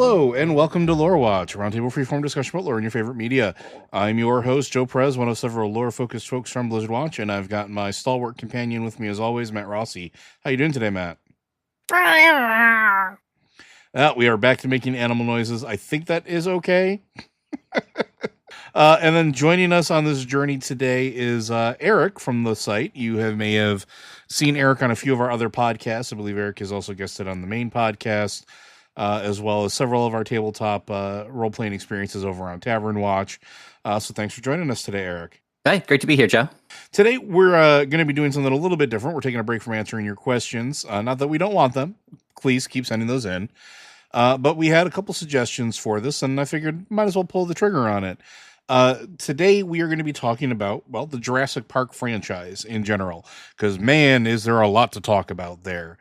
Hello, and welcome to Lore Watch, a roundtable freeform discussion about lore in your favorite media. I'm your host, Joe Perez, one of several lore-focused folks from Blizzard Watch, and I've got my stalwart companion with me as always, Matt Rossi. How you doing today, Matt? We are back to making animal noises. I think that is okay. And then joining us on this journey today is Eric from the site. May have seen Eric on a few of our other podcasts. I believe Eric has also guested on the main podcast, as well as several of our tabletop role-playing experiences over on Tavern Watch. So thanks for joining us today, Eric. Hey, great to be here, Joe. Today, we're going to be doing something a little bit different. We're taking a break from answering your questions. Not that we don't want them. Please keep sending those in. But we had a couple suggestions for this, and I figured might as well pull the trigger on it. Today, we are going to be talking about, well, the Jurassic Park franchise in general, because, man, is there a lot to talk about there.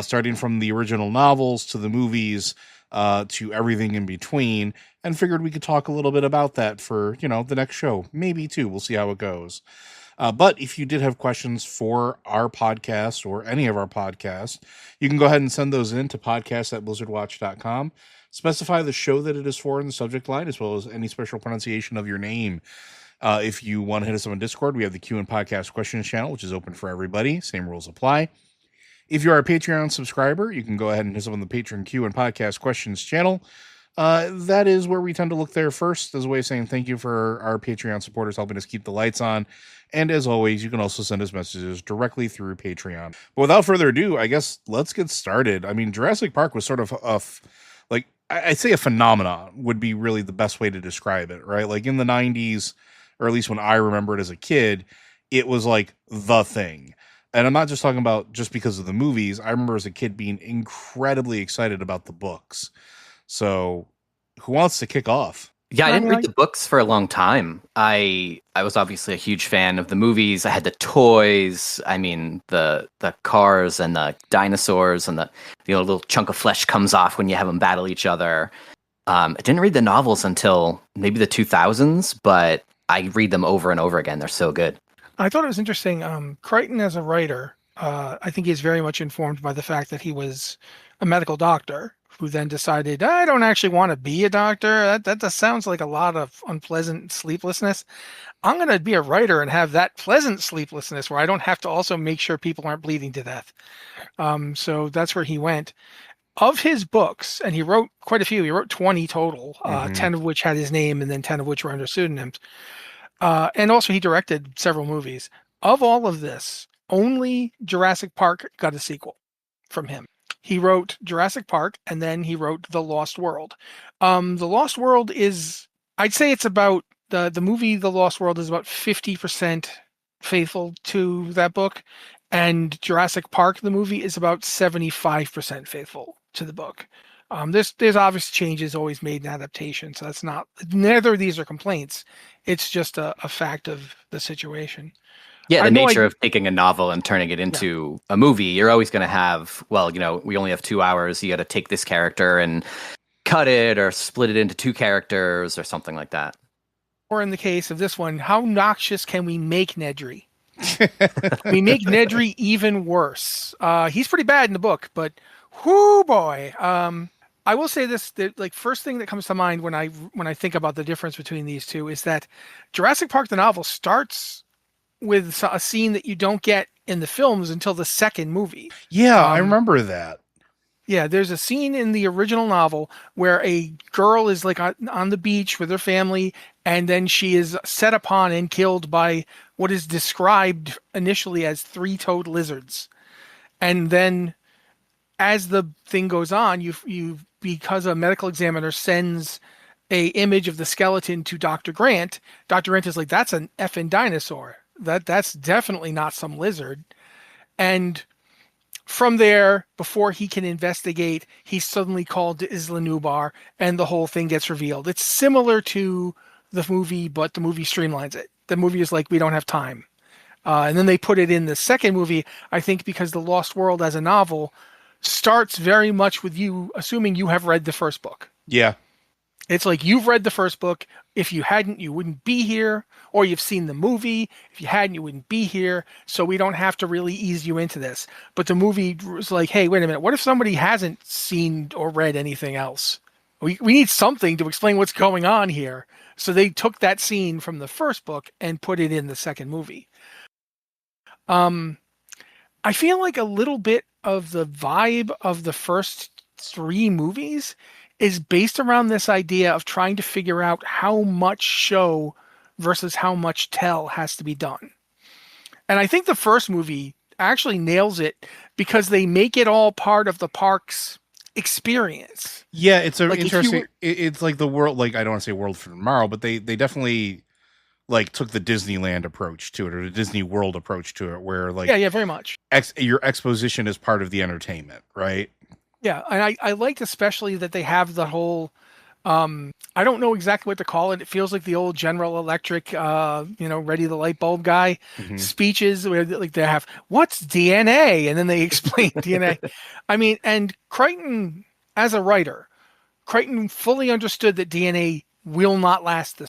Starting from the original novels to the movies to everything in between, and figured we could talk a little bit about that for, the next show. Maybe two. We'll see how it goes. But if you did have questions for our podcast or any of our podcasts, you can go ahead and send those in to podcast@blizzardwatch.com. Specify the show that it is for in the subject line, as well as any special pronunciation of your name. If you want to hit us up on Discord, we have the Q and Podcast Questions channel, which is open for everybody. Same rules apply. If you are a Patreon subscriber, you can go ahead and hit us up on the Patreon Q and Podcast Questions channel. That is where we tend to look there first as a way of saying thank you for our Patreon supporters helping us keep the lights on. And as always, you can also send us messages directly through Patreon. But without further ado, I guess let's get started. I mean, Jurassic Park was sort of I'd say a phenomenon would be really the best way to describe it, right? Like in the 90s, or at least when I remember it as a kid, it was like the thing. And I'm not just talking about just because of the movies. I remember as a kid being incredibly excited about the books. So who wants to kick off? Yeah, I didn't read the books for a long time. I was obviously a huge fan of the movies. I had the toys. I mean, the cars and the dinosaurs and the little chunk of flesh comes off when you have them battle each other. I didn't read the novels until maybe the 2000s, but I read them over and over again. They're so good. I thought it was interesting. Crichton, as a writer, I think he's very much informed by the fact that he was a medical doctor who then decided, I don't actually want to be a doctor. That just sounds like a lot of unpleasant sleeplessness. I'm going to be a writer and have that pleasant sleeplessness where I don't have to also make sure people aren't bleeding to death. So that's where he went. Of his books, and he wrote quite a few, he wrote 20 total, 10 of which had his name and then 10 of which were under pseudonyms. And also he directed several movies. Of all of this, only Jurassic Park got a sequel from him. He wrote Jurassic Park, and then he wrote The Lost World. The Lost World is, I'd say it's about, the movie The Lost World is about 50% faithful to that book, and Jurassic Park, the movie, is about 75% faithful to the book. There's obvious changes always made in adaptation, so that's not, neither of these are complaints. It's just a fact of the situation. Yeah, the nature of taking a novel and turning it into a movie, you're always going to have, we only have 2 hours. You got to take this character and cut it or split it into two characters or something like that. Or in the case of this one, how noxious can we make Nedry? We make Nedry even worse. He's pretty bad in the book, but whoo boy. I will say this, first thing that comes to mind when I think about the difference between these two is that Jurassic Park, the novel, starts with a scene that you don't get in the films until the second movie. Yeah, I remember that. Yeah, there's a scene in the original novel where a girl is on the beach with her family, and then she is set upon and killed by what is described initially as 3-toed lizards. And then as the thing goes on, you because a medical examiner sends a image of the skeleton to Dr. Grant, Dr. Grant is like, that's an effing dinosaur. That's definitely not some lizard. And from there, before he can investigate, he's suddenly called to Isla Nublar, and the whole thing gets revealed. It's similar to the movie, but the movie streamlines it. The movie is like, we don't have time. And then they put it in the second movie, I think because The Lost World as a novel starts very much with you assuming you have read the first book. Yeah. It's like you've read the first book. If you hadn't, you wouldn't be here. Or you've seen the movie. If you hadn't, you wouldn't be here. So we don't have to really ease you into this. But the movie was like, hey, wait a minute. What if somebody hasn't seen or read anything else? we need something to explain what's going on here. So they took that scene from the first book and put it in the second movie. I feel like a little bit of the vibe of the first 3 movies is based around this idea of trying to figure out how much show versus how much tell has to be done. And I think the first movie actually nails it because they make it all part of the park's experience. Yeah, it's Like, interesting. It's like the world, like I don't want to say World for Tomorrow, but they definitely like took the Disneyland approach to it, or the Disney World approach to it, where like yeah, very much. Your exposition is part of the entertainment, right? Yeah, and I liked especially that they have the whole I don't know exactly what to call it. It feels like the old General Electric ready the light bulb guy speeches where like they have what's DNA and then they explain DNA. I mean, and Crichton as a writer, Crichton fully understood that DNA will not last this.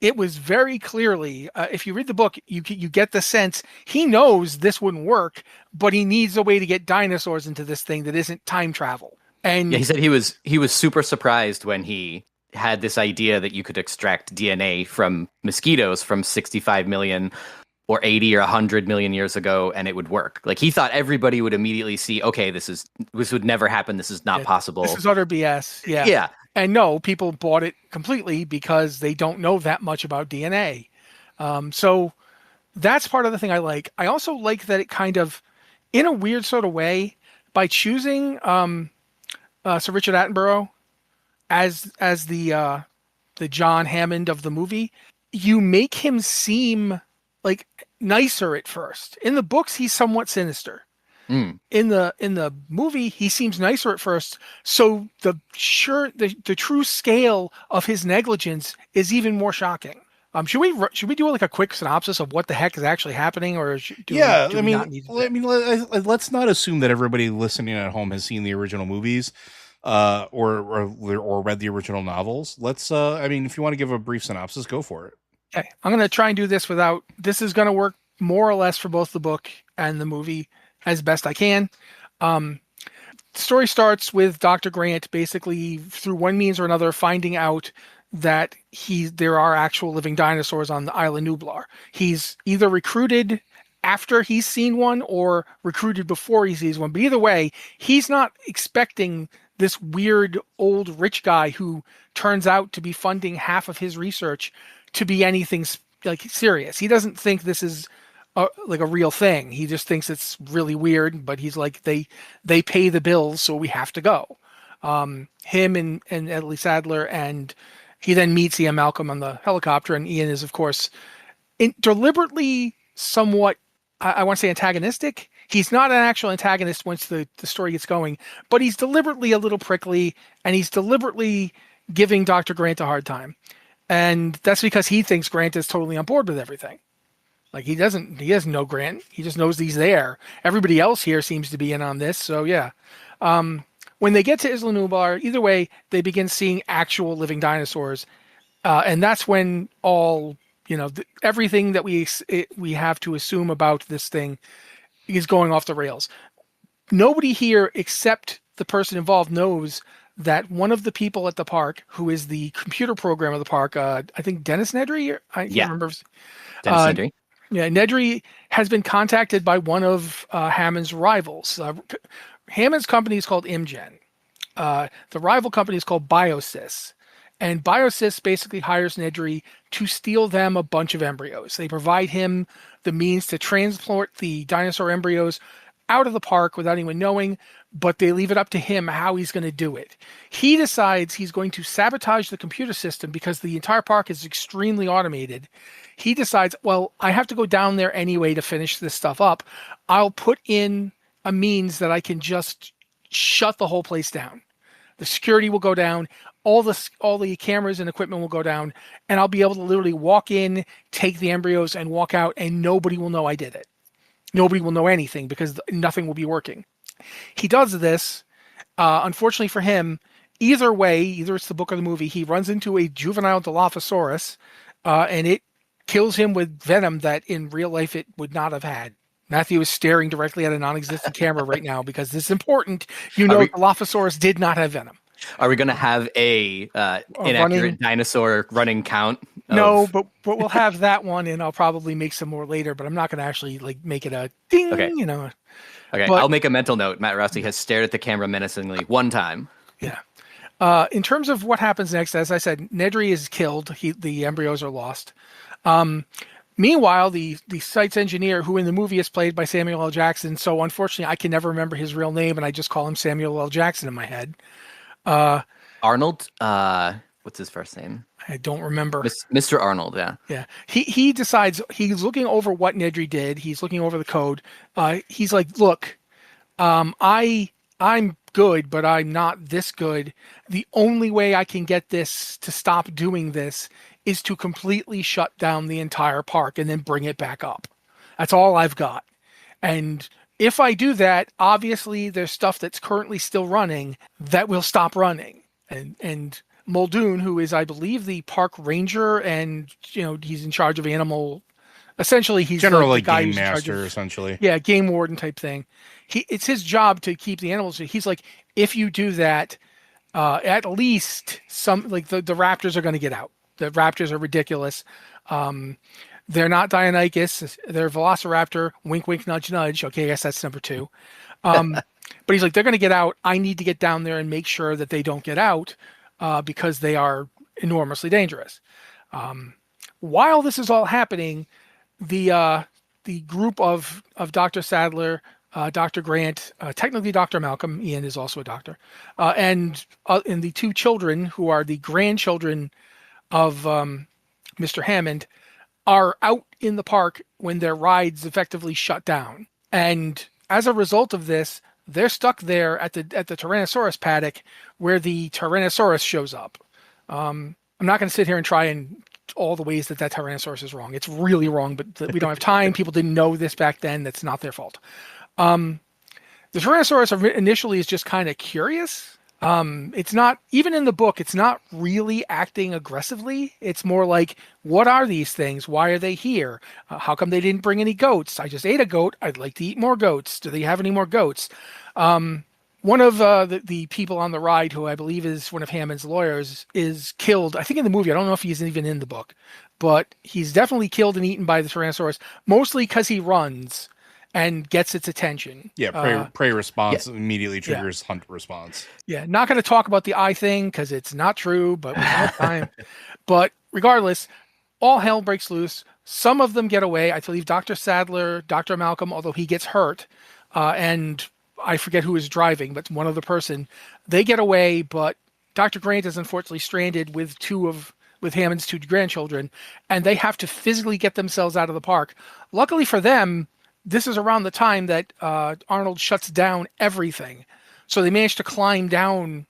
It was very clearly, if you read the book, you get the sense he knows this wouldn't work, but he needs a way to get dinosaurs into this thing that isn't time travel. And yeah, he said he was super surprised when he had this idea that you could extract DNA from mosquitoes from 65 million or 80 or 100 million years ago, and it would work. Like he thought everybody would immediately see, okay, this would never happen. This is not possible. This is utter BS. Yeah. Yeah. And no, people bought it completely because they don't know that much about DNA. So that's part of the thing I like. I also like that it kind of, in a weird sort of way, by choosing Sir Richard Attenborough as the John Hammond of the movie, you make him seem like nicer at first. In the books, he's somewhat sinister. In the movie, he seems nicer at first. So the true scale of his negligence is even more shocking. Should we do like a quick synopsis of what the heck is actually happening, or let's not assume that everybody listening at home has seen the original movies, or read the original novels. Let's if you want to give a brief synopsis, go for it. Okay, I'm going to try and do this without. This is going to work more or less for both the book and the movie as best I can. The story starts with Dr. Grant basically through one means or another finding out that there are actual living dinosaurs on the island Nublar. He's either recruited after he's seen one or recruited before he sees one. But either way, he's not expecting this weird old rich guy who turns out to be funding half of his research to be anything like serious. He doesn't think this is like a real thing. He just thinks it's really weird, but he's like, they pay the bills, so we have to go. Him and Edley Sadler, and he then meets Ian Malcolm on the helicopter, and Ian is, of course, deliberately somewhat, I want to say antagonistic. He's not an actual antagonist once the story gets going, but he's deliberately a little prickly, and he's deliberately giving Dr. Grant a hard time. And that's because he thinks Grant is totally on board with everything. Like he doesn't know Grant. He just knows he's there. Everybody else here seems to be in on this. So yeah. When they get to Isla Nublar, either way, they begin seeing actual living dinosaurs. And that's when all, everything that we have to assume about this thing is going off the rails. Nobody here except the person involved knows that one of the people at the park, who is the computer program of the park, I think Dennis Nedry, I can't remember. Dennis Nedry. Yeah, Nedry has been contacted by one of Hammond's rivals. Hammond's company is called ImGen. The rival company is called Biosys. And Biosys basically hires Nedry to steal them a bunch of embryos. They provide him the means to transport the dinosaur embryos out of the park without anyone knowing, but they leave it up to him how he's going to do it. He decides he's going to sabotage the computer system because the entire park is extremely automated. He decides, well, I have to go down there anyway to finish this stuff up. I'll put in a means that I can just shut the whole place down. The security will go down, all the cameras and equipment will go down, and I'll be able to literally walk in, take the embryos, and walk out, and nobody will know I did it. Nobody will know anything because nothing will be working. He does this. Unfortunately for him, either way, either it's the book or the movie, he runs into a juvenile Dilophosaurus, and it kills him with venom that in real life it would not have had. Matthew is staring directly at a non-existent camera right now because this is important. Dilophosaurus did not have venom. Are we going to have a inaccurate dinosaur running count? No, but we'll have that one, and I'll probably make some more later. But I'm not going to actually like make it a ding. Okay. Okay, But, I'll make a mental note. Matt Rossi has stared at the camera menacingly one time. Yeah. In terms of what happens next, as I said, Nedry is killed. The embryos are lost. Meanwhile, the site's engineer, who in the movie is played by Samuel L. Jackson, so unfortunately I can never remember his real name, and I just call him Samuel L. Jackson in my head. Arnold? What's his first name? I don't remember. Mr. Arnold, yeah. Yeah. He decides, he's looking over what Nedry did. He's looking over the code. He's like, look, I'm good, but I'm not this good. The only way I can get this to stop doing this is to completely shut down the entire park and then bring it back up. That's all I've got. And if I do that, obviously there's stuff that's currently still running that will stop running. And Muldoon, who is, I believe, the park ranger, and he's in charge of animal. Essentially, he's generally the guy game who's in charge master, of, essentially. Yeah, game warden type thing. It's his job to keep the animals. He's like, if you do that, at least some the raptors are going to get out. The raptors are ridiculous. They're not Deinonychus. They're Velociraptor. Wink, wink, nudge, nudge. Okay, I guess that's number 2. But he's like, they're going to get out. I need to get down there and make sure that they don't get out because they are enormously dangerous. While this is all happening, the group of Dr. Sadler, Dr. Grant, technically Dr. Malcolm, Ian is also a doctor, and the 2 children who are the grandchildren of Mr. Hammond are out in the park when their rides effectively shut down. And as a result of this, they're stuck there at the Tyrannosaurus paddock where the Tyrannosaurus shows up. I'm not going to sit here and try and all the ways that Tyrannosaurus is wrong. It's really wrong, but we don't have time. People didn't know this back then. That's not their fault. The Tyrannosaurus initially is just kind of curious. It's not, even in the book, it's not really acting aggressively. It's more like, what are these things? Why are they here? How come they didn't bring any goats? I just ate a goat. I'd like to eat more goats. Do they have any more goats? One of the people on the ride, who I believe is one of Hammond's lawyers, is killed. I think in the movie, I don't know if he's even in the book, but he's definitely killed and eaten by the Tyrannosaurus, mostly because he runs and gets its attention. Yeah, prey response immediately triggers hunt response. Yeah, not going to talk about the eye thing because it's not true, but we don't have time. But regardless, all hell breaks loose. Some of them get away. I believe Dr. Sadler, Dr. Malcolm, although he gets hurt, and I forget who is driving, but one other person, they get away, but Dr. Grant is unfortunately stranded with Hammond's 2 grandchildren, and they have to physically get themselves out of the park. Luckily for them, this is around the time that Arnold shuts down everything. So they manage to climb down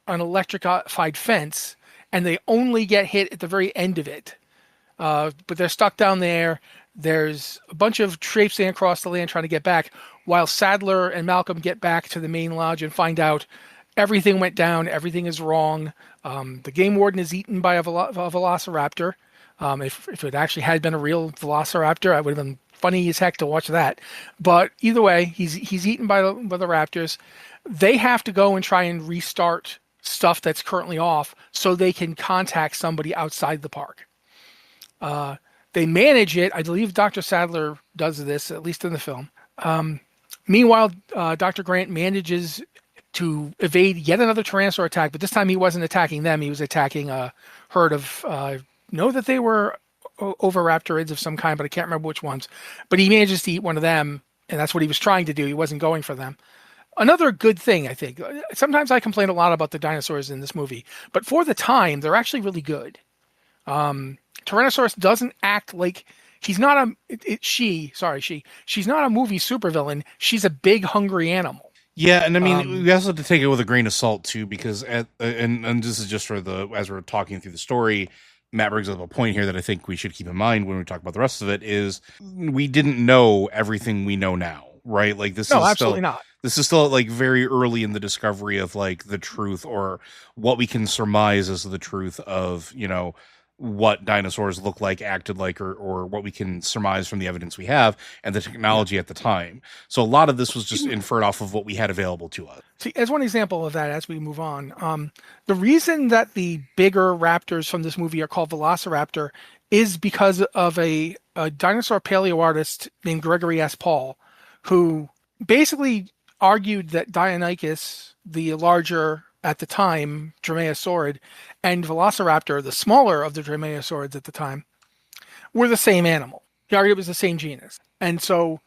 an electrified fence, and they only get hit at the very end of it. But they're stuck down there. There's a bunch of traipsing across the land trying to get back, while Sadler and Malcolm get back to the main lodge and find out everything went down, everything is wrong. The game warden is eaten by a velociraptor. If it actually had been a real velociraptor, I would have been funny as heck to watch that. But either way, he's eaten by the raptors. They have to go and try and restart stuff that's currently off so they can contact somebody outside the park. They manage it. I believe Dr. Sadler does this, at least in the film. Meanwhile, Dr. Grant manages to evade yet another Tyrannosaur attack, but this time he wasn't attacking them. He was attacking a herd of, know that they were oviraptorids of some kind, but I can't remember which ones. But he manages to eat one of them, and that's what he was trying to do. He wasn't going for them. Another good thing, I think, sometimes I complain a lot about the dinosaurs in this movie, but for the time, they're actually really good. Tyrannosaurus doesn't act like she's not a movie supervillain. She's a big, hungry animal. Yeah, and I mean, we also have to take it with a grain of salt too, because and this is just for as we're talking through the story, Matt brings up a point here that I think we should keep in mind when we talk about the rest of it, is we didn't know everything we know now, right? Like this is absolutely not. This is still like very early in the discovery of like the truth, or what we can surmise as the truth of, what dinosaurs look like, acted like, or what we can surmise from the evidence we have and the technology at the time. So a lot of this was just inferred off of what we had available to us. See, as one example of that, as we move on, the reason that the bigger raptors from this movie are called Velociraptor is because of a dinosaur paleoartist named Gregory S. Paul, who basically argued that Deinonychus, the larger at the time dromaeosaurid, and Velociraptor, the smaller of the dromaeosaurids at the time, were the same animal. He argued it was the same genus. And so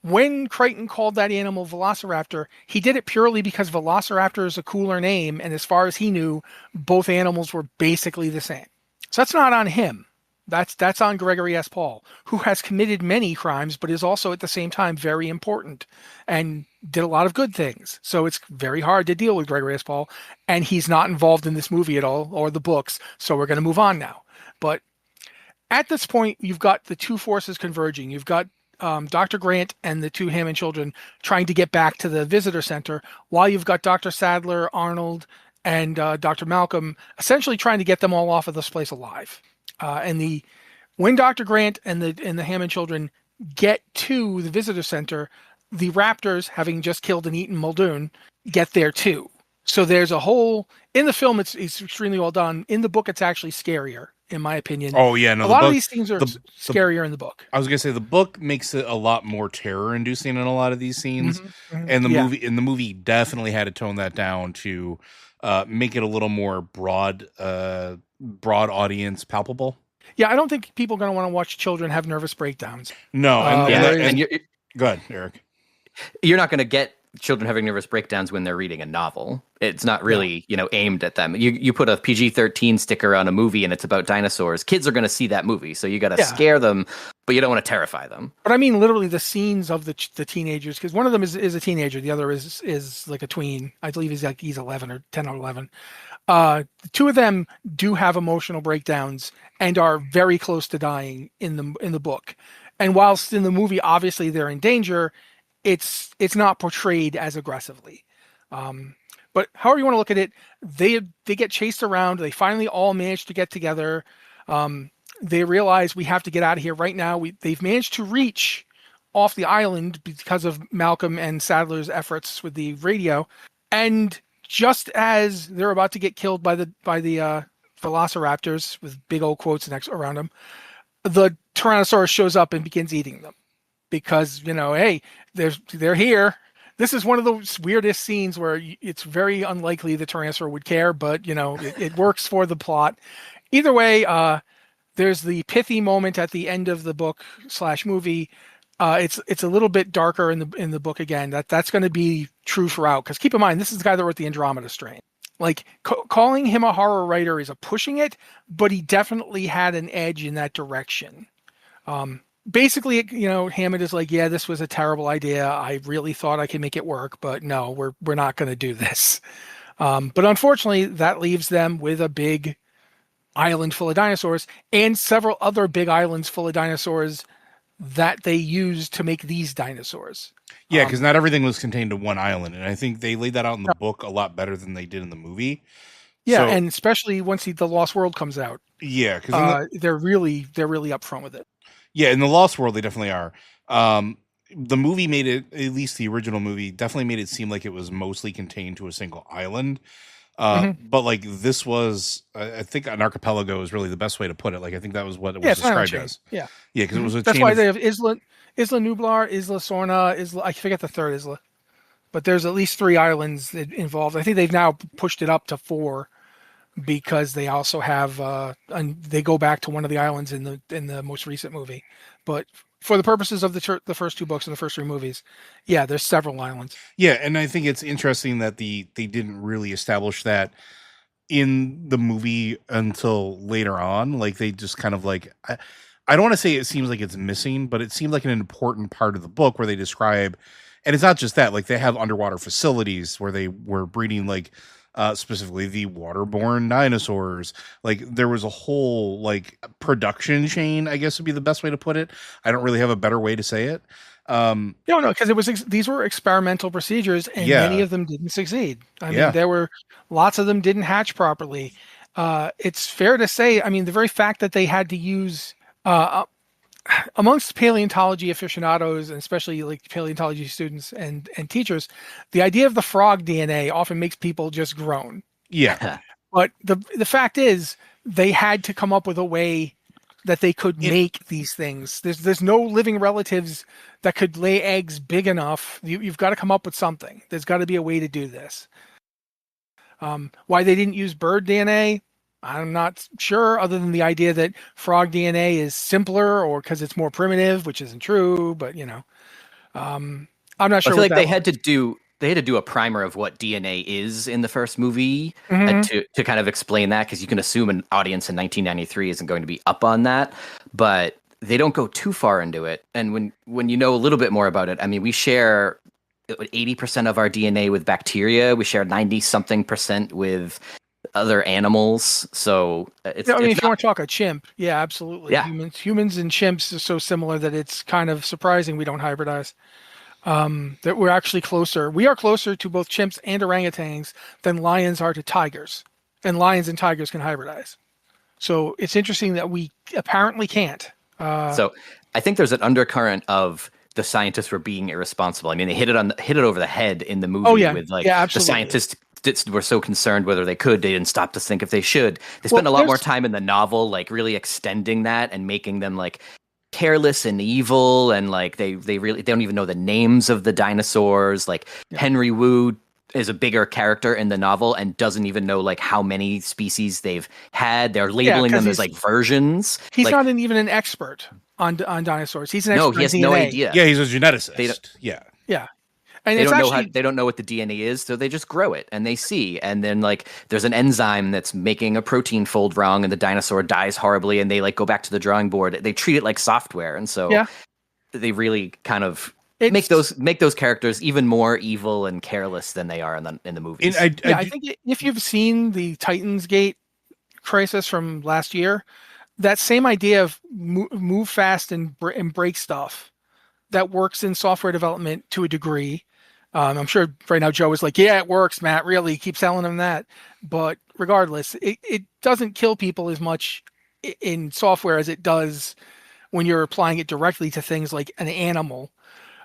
when Crichton called that animal Velociraptor, he did it purely because Velociraptor is a cooler name, and as far as he knew, both animals were basically the same. So that's not on him. That's on Gregory S. Paul, who has committed many crimes, but is also at the same time very important and did a lot of good things. So it's very hard to deal with Gregory S. Paul, and he's not involved in this movie at all or the books. So we're going to move on now. But at this point, you've got the two forces converging. You've got Dr. Grant and the two Hammond children trying to get back to the visitor center, while you've got Dr. Sadler, Arnold, and Dr. Malcolm essentially trying to get them all off of this place alive. When Dr. Grant and the Hammond children get to the visitor center, the raptors, having just killed and eaten Muldoon, get there too. So there's a whole, in the film, it's extremely well done. In the book, it's actually scarier, in my opinion. Oh yeah, no, a lot of these things are scarier in the book. I was gonna say the book makes it a lot more terror-inducing in a lot of these scenes, and the movie definitely had to tone that down to make it a little more broad audience palpable. Yeah, I don't think people are going to want to watch children have nervous breakdowns. No, and go ahead, Eric. You're not going to get children having nervous breakdowns when they're reading a novel. It's not really, aimed at them. You put a PG-13 sticker on a movie and it's about dinosaurs. Kids are going to see that movie, so you got to scare them, but you don't want to terrify them. But I mean, literally the scenes of the teenagers, because one of them is a teenager, the other is like a tween. I believe he's 11 or 10 or 11. The two of them do have emotional breakdowns and are very close to dying in the book. And whilst in the movie, obviously they're in danger, it's not portrayed as aggressively. But however you want to look at it, they get chased around. They finally all manage to get together. They realize we have to get out of here right now. They've managed to reach off the island because of Malcolm and Sadler's efforts with the radio. And just as they're about to get killed by the velociraptors, with big old quotes next around them, the Tyrannosaurus shows up and begins eating them. Because, hey, they're here. This is one of those weirdest scenes where it's very unlikely the Tyrannosaur would care, but, it works for the plot. Either way, there's the pithy moment at the end of the book / movie. It's a little bit darker in the book again. That's going to be true throughout. Because keep in mind, this is the guy that wrote the Andromeda Strain. Like, calling him a horror writer is a pushing it, but he definitely had an edge in that direction. Basically, Hammond is like, yeah, this was a terrible idea. I really thought I could make it work, but no, we're not going to do this. But unfortunately, that leaves them with a big island full of dinosaurs and several other big islands full of dinosaurs that they used to make these dinosaurs. Yeah, because not everything was contained to one island, and I think they laid that out in the book a lot better than they did in the movie. Yeah, and especially once the Lost World comes out. Yeah, because they're really upfront with it. Yeah, in the Lost World, they definitely are. The movie made it, at least the original movie, definitely made it seem like it was mostly contained to a single island. But like this was, I think an archipelago is really the best way to put it. Like I think that was what it was described as. Yeah, because it was a That's chain why of, they have Isla Nublar, Isla Sorna, I forget the third Isla. But there's at least 3 islands involved. I think they've now pushed it up to 4. Because they also have, and they go back to one of the islands in the most recent movie, but for the purposes of the first 2 books and the first 3 movies, yeah, there's several islands. Yeah, and I think it's interesting that they didn't really establish that in the movie until later on. Like they just kind of like, I don't want to say it seems like it's missing, but it seemed like an important part of the book where they describe, and it's not just that, like they have underwater facilities where they were breeding like. Specifically the waterborne dinosaurs. Like there was a whole like production chain, I guess would be the best way to put it. I don't really have a better way to say it. No, because these were experimental procedures and many of them didn't succeed. I mean, there were lots of them didn't hatch properly. it's fair to say, I mean, the very fact that they had to use amongst paleontology aficionados, and especially like paleontology students and teachers, the idea of the frog DNA often makes people just groan. Yeah. But the fact is, they had to come up with a way that they could make these things. There's no living relatives that could lay eggs big enough. You've got to come up with something. There's got to be a way to do this. Why they didn't use bird DNA, I'm not sure, other than the idea that frog DNA is simpler or because it's more primitive, which isn't true. But I'm not sure. I feel like they had to do a primer of what DNA is in the first movie to kind of explain that, because you can assume an audience in 1993 isn't going to be up on that, but they don't go too far into it. And when you know a little bit more about it, I mean, we share 80% of our DNA with bacteria. We share 90-something% with other animals. So it's. I mean, it's if you want to talk a chimp, yeah, absolutely. Yeah. Humans and chimps are so similar that it's kind of surprising we don't hybridize. That we're actually closer. We are closer to both chimps and orangutans than lions are to tigers, and lions and tigers can hybridize. So it's interesting that we apparently can't. So I think there's an undercurrent of the scientists were being irresponsible. I mean, they hit it over the head in the movie with the scientists were so concerned whether they didn't stop to think if they should. They spent a lot more time in the novel, like really extending that and making them like careless and evil, and like they don't even know the names of the dinosaurs. Like Henry Wu is a bigger character in the novel and doesn't even know like how many species they've had. They're labeling them as like versions. He's like, not even an expert on dinosaurs. He's an expert. No, he has in no DNA. idea. Yeah, he's a geneticist. Yeah. And they don't know what the DNA is, so they just grow it and they see. And then like there's an enzyme that's making a protein fold wrong and the dinosaur dies horribly, and they like go back to the drawing board. They treat it like software, and so they really kind of make those characters even more evil and careless than they are in the movies. I think if you've seen the Titans Gate crisis from last year, that same idea of move fast and break stuff that works in software development to a degree. I'm sure right now Joe is like, yeah, it works, Matt, really, keep telling him that. But regardless, it doesn't kill people as much in software as it does when you're applying it directly to things like an animal.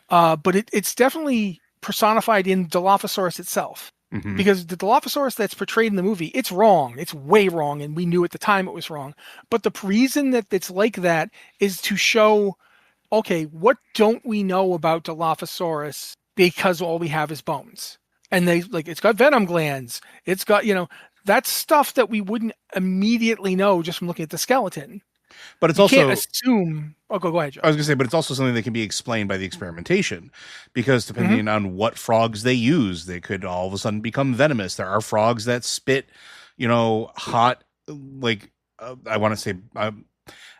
But it's definitely personified in Dilophosaurus itself. Mm-hmm. Because the Dilophosaurus that's portrayed in the movie, it's wrong. It's way wrong, and we knew at the time it was wrong. But the reason that it's like that is to show, okay, what don't we know about Dilophosaurus because all we have is bones? And it's got venom glands. It's got, that's stuff that we wouldn't immediately know just from looking at the skeleton. But it's you also can't assume. Oh, go ahead, Joe. I was going to say, but it's also something that can be explained by the experimentation, because depending on what frogs they use, they could all of a sudden become venomous. There are frogs that spit, hot, I want to say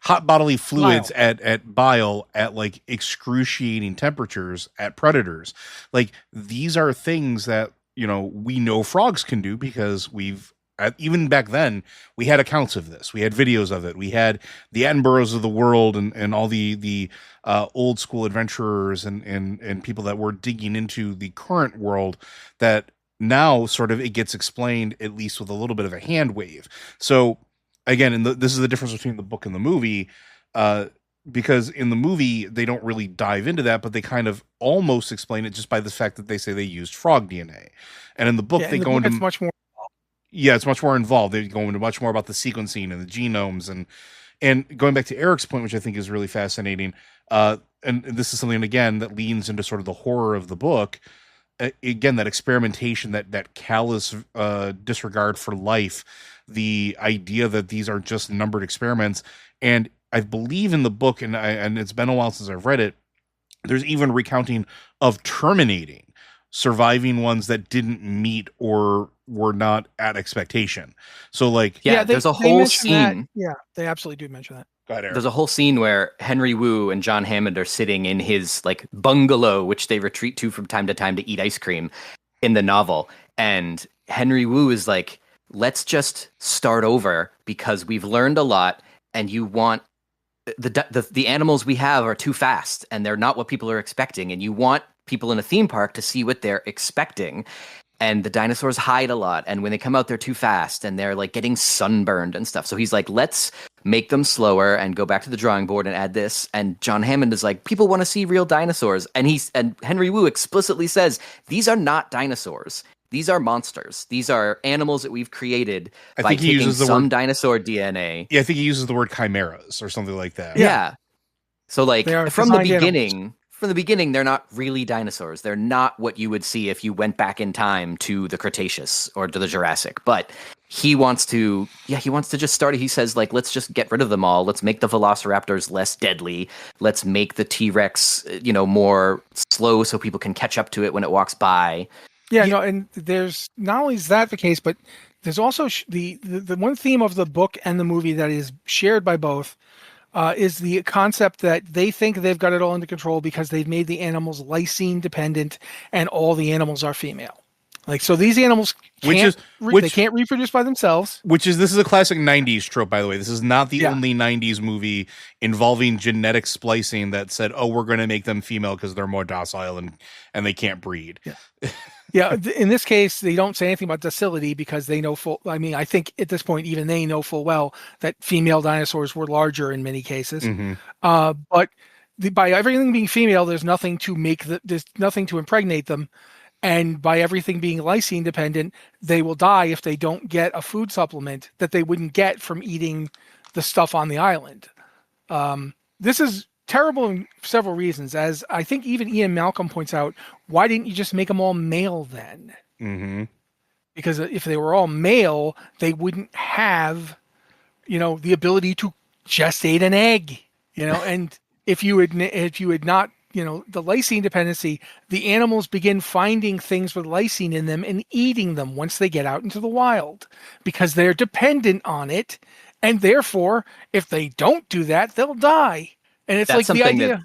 hot bodily fluids at bile at like excruciating temperatures at predators. Like these are things that, we know frogs can do because even back then we had accounts of this. We had videos of it. We had the Attenboroughs of the world and all the old school adventurers and people that were digging into the current world that now sort of it gets explained at least with a little bit of a hand wave. So again, this is the difference between the book and the movie, because in the movie they don't really dive into that, but they kind of almost explain it just by the fact that they say they used frog DNA. And in the book, they go into much more. Yeah, it's much more involved. They go into much more about the sequencing and the genomes and going back to Eric's point, which I think is really fascinating. And this is something again that leans into sort of the horror of the book. Again, that experimentation, that callous disregard for life, the idea that these are just numbered experiments. And I believe in the book, and it's been a while since I've read it, there's even recounting of terminating surviving ones that didn't meet or were not at expectation. So there's a whole scene. Yeah, they absolutely do mention that. There's a whole scene where Henry Wu and John Hammond are sitting in his like bungalow, which they retreat to from time to time to eat ice cream in the novel. And Henry Wu is like, let's just start over because we've learned a lot, and you want the animals we have are too fast and they're not what people are expecting. And you want people in a theme park to see what they're expecting. and the dinosaurs hide a lot, and when they come out they're too fast and they're like getting sunburned and stuff. So he's like, let's make them slower and go back to the drawing board and add this. And John Hammond is like, people want to see real dinosaurs, and Henry Wu explicitly says these are not dinosaurs. These are monsters. These are animals that we've created by taking some dinosaur DNA. Yeah, I think he uses the word chimeras or something like that. Yeah. So like from the beginning, they're not really dinosaurs. They're not what you would see if you went back in time to the Cretaceous or to the Jurassic. But he wants to just start. He says, like, let's just get rid of them all. Let's make the velociraptors less deadly. Let's make the T-Rex, more slow so people can catch up to it when it walks by. Yeah, and there's not only is that the case, but there's also the one theme of the book and the movie that is shared by both is the concept that they think they've got it all under control because they've made the animals lysine dependent and all the animals are female. Like, so these animals can't reproduce by themselves. This is a classic 90s trope, by the way. This is not the only 90s movie involving genetic splicing that said, oh, we're going to make them female because they're more docile and they can't breed. Yeah. Yeah, in this case, they don't say anything about docility because they know I think at this point, even they know full well that female dinosaurs were larger in many cases. Mm-hmm. But by everything being female, there's nothing to impregnate them. And by everything being lysine dependent, they will die if they don't get a food supplement that they wouldn't get from eating the stuff on the island. This is terrible in several reasons. As I think even Ian Malcolm points out, why didn't you just make them all male then? Mm-hmm. Because if they were all male, they wouldn't have, the ability to gestate an egg, and if you had not, the lysine dependency, the animals begin finding things with lysine in them and eating them once they get out into the wild because they're dependent on it. And therefore, if they don't do that, they'll die. And it's like the idea.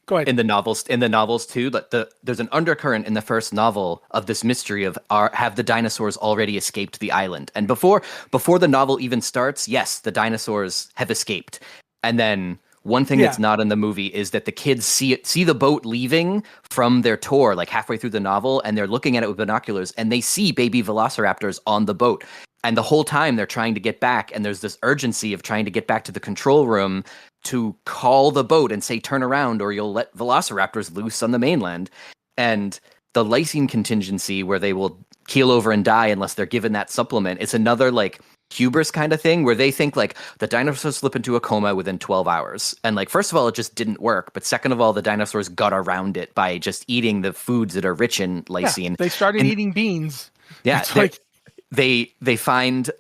Go ahead. In the novels too, there's an undercurrent in the first novel of this mystery of have the dinosaurs already escaped the island? And before the novel even starts, yes, the dinosaurs have escaped. And then one thing that's not in the movie is that the kids see the boat leaving from their tour, like halfway through the novel, and they're looking at it with binoculars, and they see baby velociraptors on the boat. And the whole time they're trying to get back, and there's this urgency of trying to get back to the control room to call the boat and say, turn around or you'll let velociraptors loose on the mainland. And the lysine contingency where they will keel over and die unless they're given that supplement, it's another like hubris kind of thing where they think like the dinosaurs slip into a coma within 12 hours. And like, first of all, it just didn't work. But second of all, the dinosaurs got around it by just eating the foods that are rich in lysine. Yeah, they started eating beans. Yeah. They find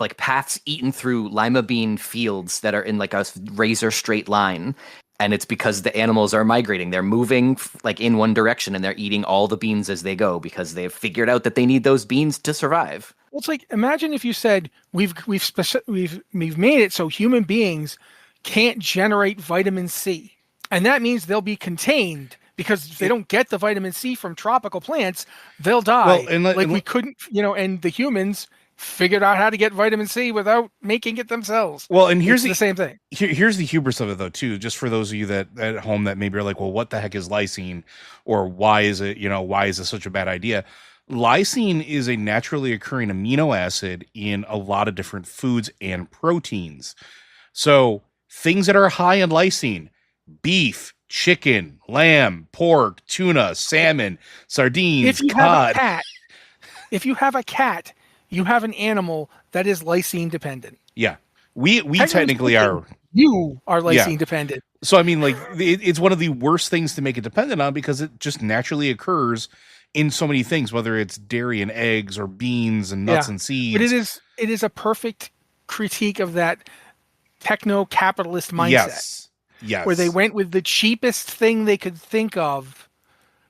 like paths eaten through lima bean fields that are in like a razor straight line. And it's because the animals are migrating. They're moving like in one direction and they're eating all the beans as they go because they've figured out that they need those beans to survive. Well, it's like, imagine if you said we've made it so human beings can't generate vitamin C. And that means they'll be contained because if they don't get the vitamin C from tropical plants, they'll die. Well, we couldn't, and the humans figured out how to get vitamin C without making it themselves. Well, and here's the same thing. Here's the hubris of it, though, too. Just for those of you that at home that maybe are like, well, what the heck is lysine, or why is this such a bad idea? Lysine is a naturally occurring amino acid in a lot of different foods and proteins. So things that are high in lysine: beef, chicken, lamb, pork, tuna, salmon, sardines, cod. If you have a cat, you have an animal that is lysine dependent. Yeah. We technically are. You are lysine dependent. So, I mean, like, it's one of the worst things to make it dependent on because it just naturally occurs in so many things, whether it's dairy and eggs or beans and nuts and seeds. But it is a perfect critique of that techno-capitalist mindset. Yes. Where they went with the cheapest thing they could think of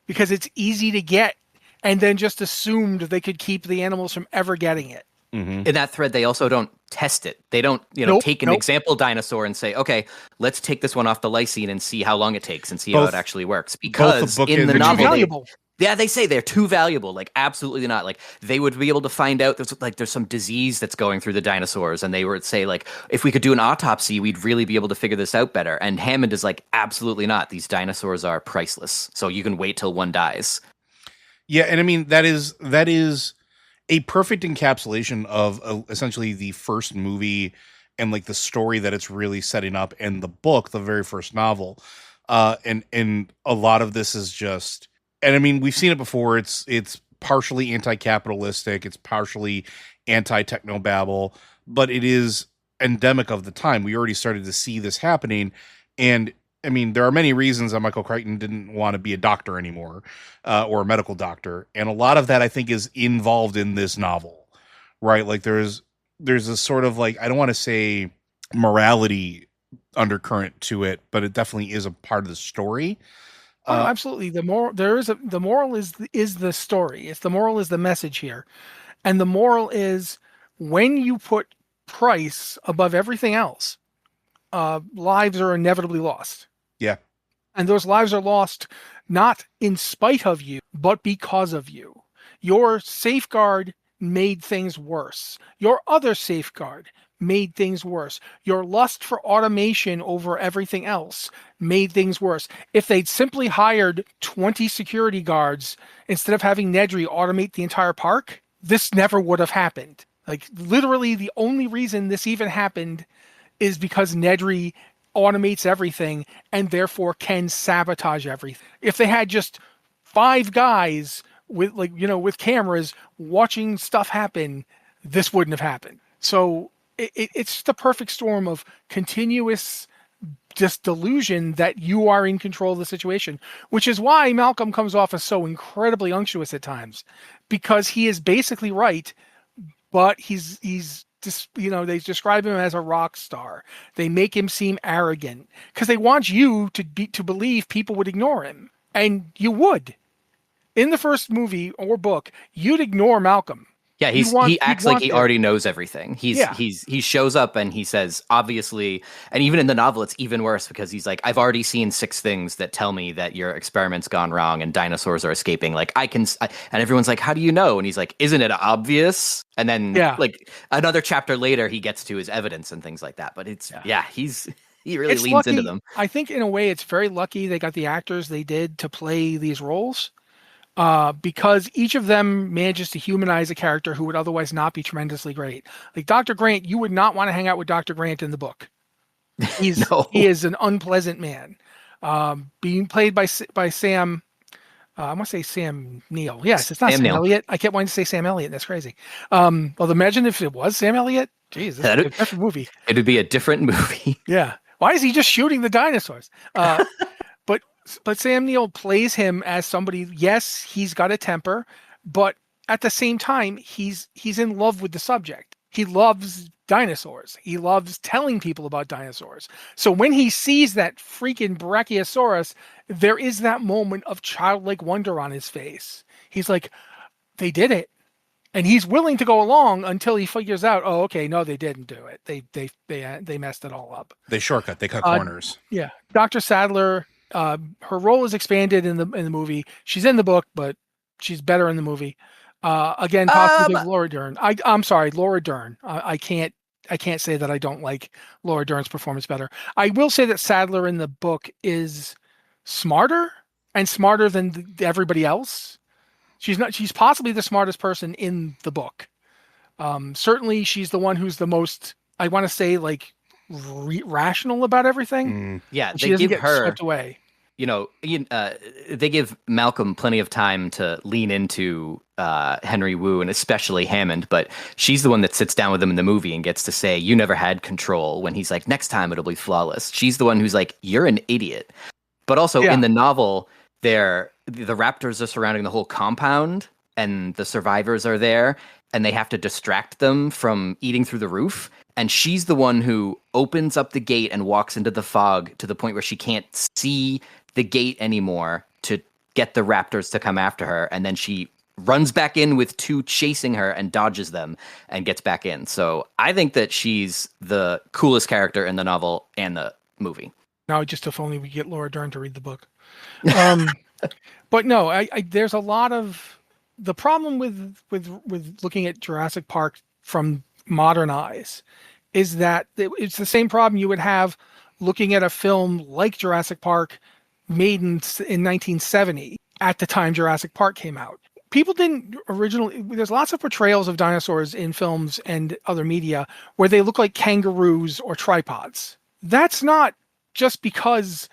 because it's easy to get, and then just assumed they could keep the animals from ever getting it. Mm-hmm. In that thread, they also don't test it. They don't, take an example dinosaur and say, okay, let's take this one off the lysine and see how long it takes and see how it actually works. Because in the novel, they say they're too valuable. Like, absolutely not. Like, they would be able to find out there's some disease that's going through the dinosaurs, and they would say, like, if we could do an autopsy, we'd really be able to figure this out better. And Hammond is like, absolutely not. These dinosaurs are priceless. So you can wait till one dies. Yeah, and I mean that is a perfect encapsulation of essentially the first movie and like the story that it's really setting up, and the book, the very first novel. And a lot of this is just, and I mean we've seen it before. It's partially anti-capitalistic, it's partially anti-technobabble, but it is endemic of the time. We already started to see this happening, and I mean there are many reasons that Michael Crichton didn't want to be a doctor anymore, or a medical doctor, and a lot of that I think is involved in this novel, right? Like there's a sort of like, I don't want to say morality undercurrent to it, but it definitely is a part of the story. Oh, no, absolutely. The moral is the story. It's the moral is the message here. And the moral is when you put price above everything else, lives are inevitably lost. Yeah. And those lives are lost not in spite of you, but because of you. Your safeguard made things worse. Your other safeguard made things worse. Your lust for automation over everything else made things worse. If they'd simply hired 20 security guards instead of having Nedry automate the entire park, this never would have happened. Like, literally, the only reason this even happened is because Nedry automates everything and therefore can sabotage everything. If they had just 5 guys with cameras watching stuff happen, this wouldn't have happened. So it's the perfect storm of continuous just delusion that you are in control of the situation, which is why Malcolm comes off as so incredibly unctuous at times, because he is basically right, but he's just, they describe him as a rock star. They make him seem arrogant because they want you to believe people would ignore him, and you would. In the first movie or book, you'd ignore Malcolm. Yeah, he acts like he already knows everything. He shows up and he says, obviously, and even in the novel, it's even worse because he's like, I've already seen 6 things that tell me that your experiment's gone wrong and dinosaurs are escaping. Like and everyone's like, how do you know? And he's like, isn't it obvious? And then like another chapter later, he gets to his evidence and things like that. But he really leans into them. I think in a way, it's very lucky they got the actors they did to play these roles. Because each of them manages to humanize a character who would otherwise not be tremendously great. Like Dr. Grant, you would not want to hang out with Dr. Grant in the book. He is an unpleasant man. Being played by Sam, I want to say Sam Neill. Yes, it's not Sam Elliott. I kept wanting to say Sam Elliott. That's crazy. Well, imagine if it was Sam Elliott. Jeez, this is a different movie. It would be a different movie. Yeah. Why is he just shooting the dinosaurs? But Sam Neill plays him as somebody, yes, he's got a temper, but at the same time, he's in love with the subject. He loves dinosaurs. He loves telling people about dinosaurs. So when he sees that freaking Brachiosaurus, there is that moment of childlike wonder on his face. He's like, they did it. And he's willing to go along until he figures out, oh, okay, no, they didn't do it. They messed it all up. They shortcut. They cut corners. Yeah. Dr. Sadler, her role is expanded in the movie. She's in the book, but she's better in the movie. Again, possibly Laura Dern. I'm sorry, Laura Dern. I can't say that I don't like Laura Dern's performance better. I will say that Sadler in the book is smarter than everybody else. She's possibly the smartest person in the book. Certainly she's the one who's the most, I want to say, like, rational about everything. Yeah, she doesn't get swept away. They give Malcolm plenty of time to lean into Henry Wu and especially Hammond, but she's the one that sits down with him in the movie and gets to say, you never had control, when he's like, next time it'll be flawless. She's the one who's like, you're an idiot. But also in the novel, the raptors are surrounding the whole compound and the survivors are there and they have to distract them from eating through the roof. And she's the one who opens up the gate and walks into the fog to the point where she can't see the gate anymore to get the raptors to come after her. And then she runs back in with 2 chasing her and dodges them and gets back in. So I think that she's the coolest character in the novel and the movie. Now, just if only we get Laura Dern to read the book. But no, I there's a lot of the problem with looking at Jurassic Park from modern eyes is that it's the same problem you would have looking at a film like Jurassic Park made in 1970 at the time Jurassic Park came out. people didn't originally. There's lots of portrayals of dinosaurs in films and other media where they look like kangaroos or tripods. That's not just because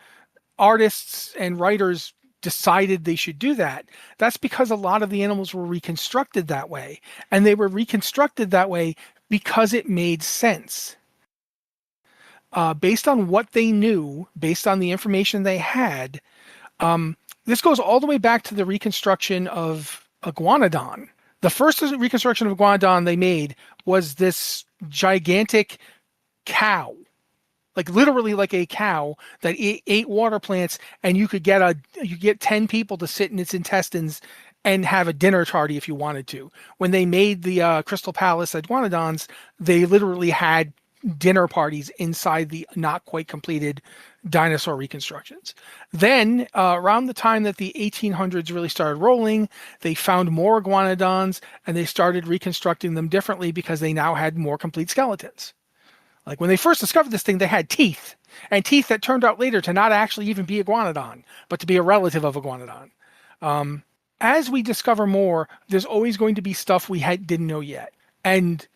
artists and writers decided they should do that. That's because a lot of the animals were reconstructed that way. And they were reconstructed that way because it made sense. Based on what they knew, based on the information they had, this goes all the way back to the reconstruction of Iguanodon. The first reconstruction of Iguanodon they made was this gigantic cow, like literally like a cow that ate water plants, and you could get 10 people to sit in its intestines and have a dinner party if you wanted to. When they made the Crystal Palace Iguanodons, they literally had dinner parties inside the not quite completed dinosaur reconstructions. Then around the time that the 1800s really started rolling, they found more iguanodons and they started reconstructing them differently because they now had more complete skeletons. Like when they first discovered this thing, they had teeth, and teeth that turned out later to not actually even be iguanodon, but to be a relative of iguanodon. As we discover more, there's always going to be stuff we didn't know yet. And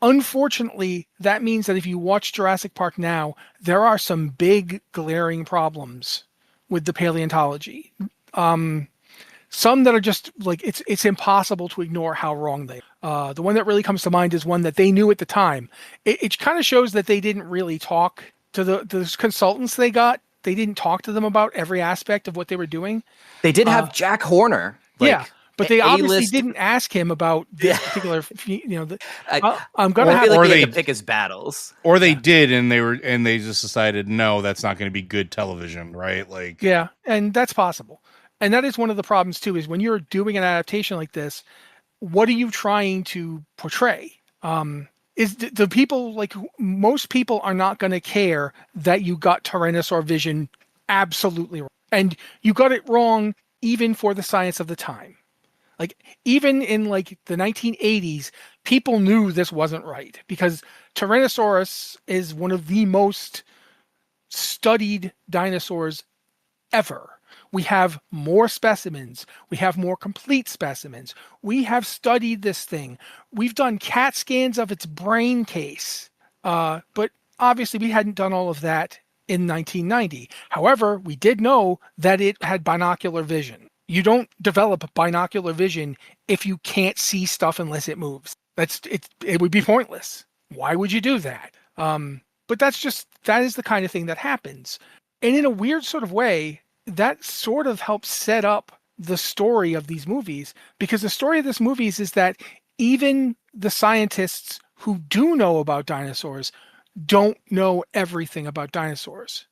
unfortunately, that means that if you watch Jurassic Park now, there are some big glaring problems with the paleontology. Some that are just like, it's impossible to ignore how wrong they are. The one that really comes to mind is one that they knew at the time. It kind of shows that they didn't really talk to the consultants they got. They didn't talk to them about every aspect of what they were doing. They did have Jack Horner. Yeah. But they obviously didn't ask him about this particular, I'm gonna have or they to pick his battles, or they did, and they just decided no, that's not going to be good television, right? Like, yeah, and that's possible, and that is one of the problems too. Is when you're doing an adaptation like this, what are you trying to portray? Is the people, like most people are not going to care that you got Tyrannosaur vision absolutely wrong, and you got it wrong even for the science of the time. Like even in like the 1980s, people knew this wasn't right because Tyrannosaurus is one of the most studied dinosaurs ever. We have more specimens. We have more complete specimens. We have studied this thing. We've done CAT scans of its brain case. But obviously we hadn't done all of that in 1990. However, we did know that it had binocular vision. You don't develop binocular vision if you can't see stuff unless it moves. It would be pointless. Why would you do that? But that is the kind of thing that happens. And in a weird sort of way, that sort of helps set up the story of these movies, because the story of these movies is that even the scientists who do know about dinosaurs don't know everything about dinosaurs.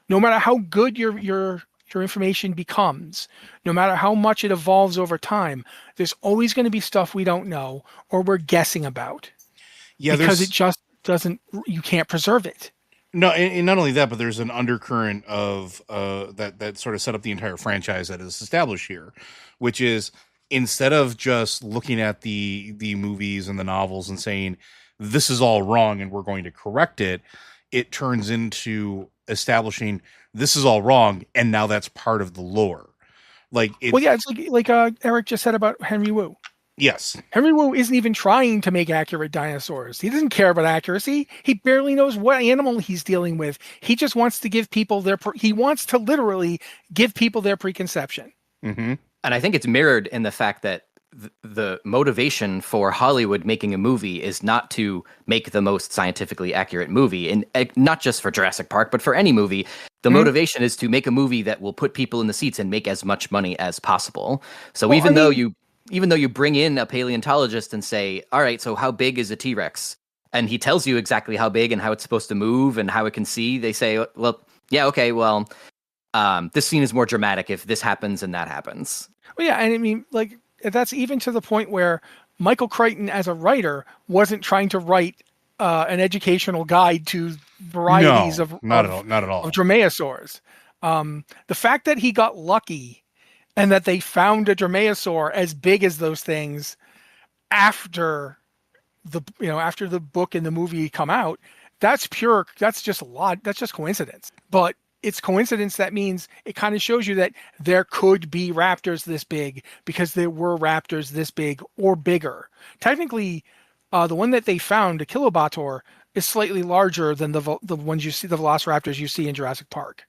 No matter how good your information becomes, no matter how much it evolves over time, there's always going to be stuff we don't know or we're guessing about. Yeah, because it just doesn't, you can't preserve it. No, and not only that, but there's an undercurrent of that sort of set up the entire franchise that is established here, which is instead of just looking at the movies and the novels and saying this is all wrong and we're going to correct it, it turns into establishing this is all wrong and now that's part of the lore. Like, it's like Eric just said about Henry Wu. Yes. Henry Wu isn't even trying to make accurate dinosaurs. He doesn't care about accuracy. He barely knows what animal he's dealing with. He just wants to give people he wants to literally give people their preconception. Mm-hmm. And I think it's mirrored in the fact that the motivation for Hollywood making a movie is not to make the most scientifically accurate movie, and not just for Jurassic Park, but for any movie. The motivation is to make a movie that will put people in the seats and make as much money as possible. So even though you bring in a paleontologist and say, all right, so how big is a T-Rex? And he tells you exactly how big and how it's supposed to move and how it can see. They say, well, yeah, okay, well, this scene is more dramatic if this happens and that happens. Well, yeah, and I mean, like, that's even to the point where Michael Crichton, as a writer, wasn't trying to write an educational guide to varieties of dromaeosaurs. The fact that he got lucky and that they found a dromaeosaur as big as those things after the book and the movie come out, that's just coincidence. But it's coincidence, that means it kind of shows you that there could be raptors this big because there were raptors this big or bigger. Technically, the one that they found, the Kilobator, is slightly larger than the ones you see, the velociraptors you see in Jurassic Park.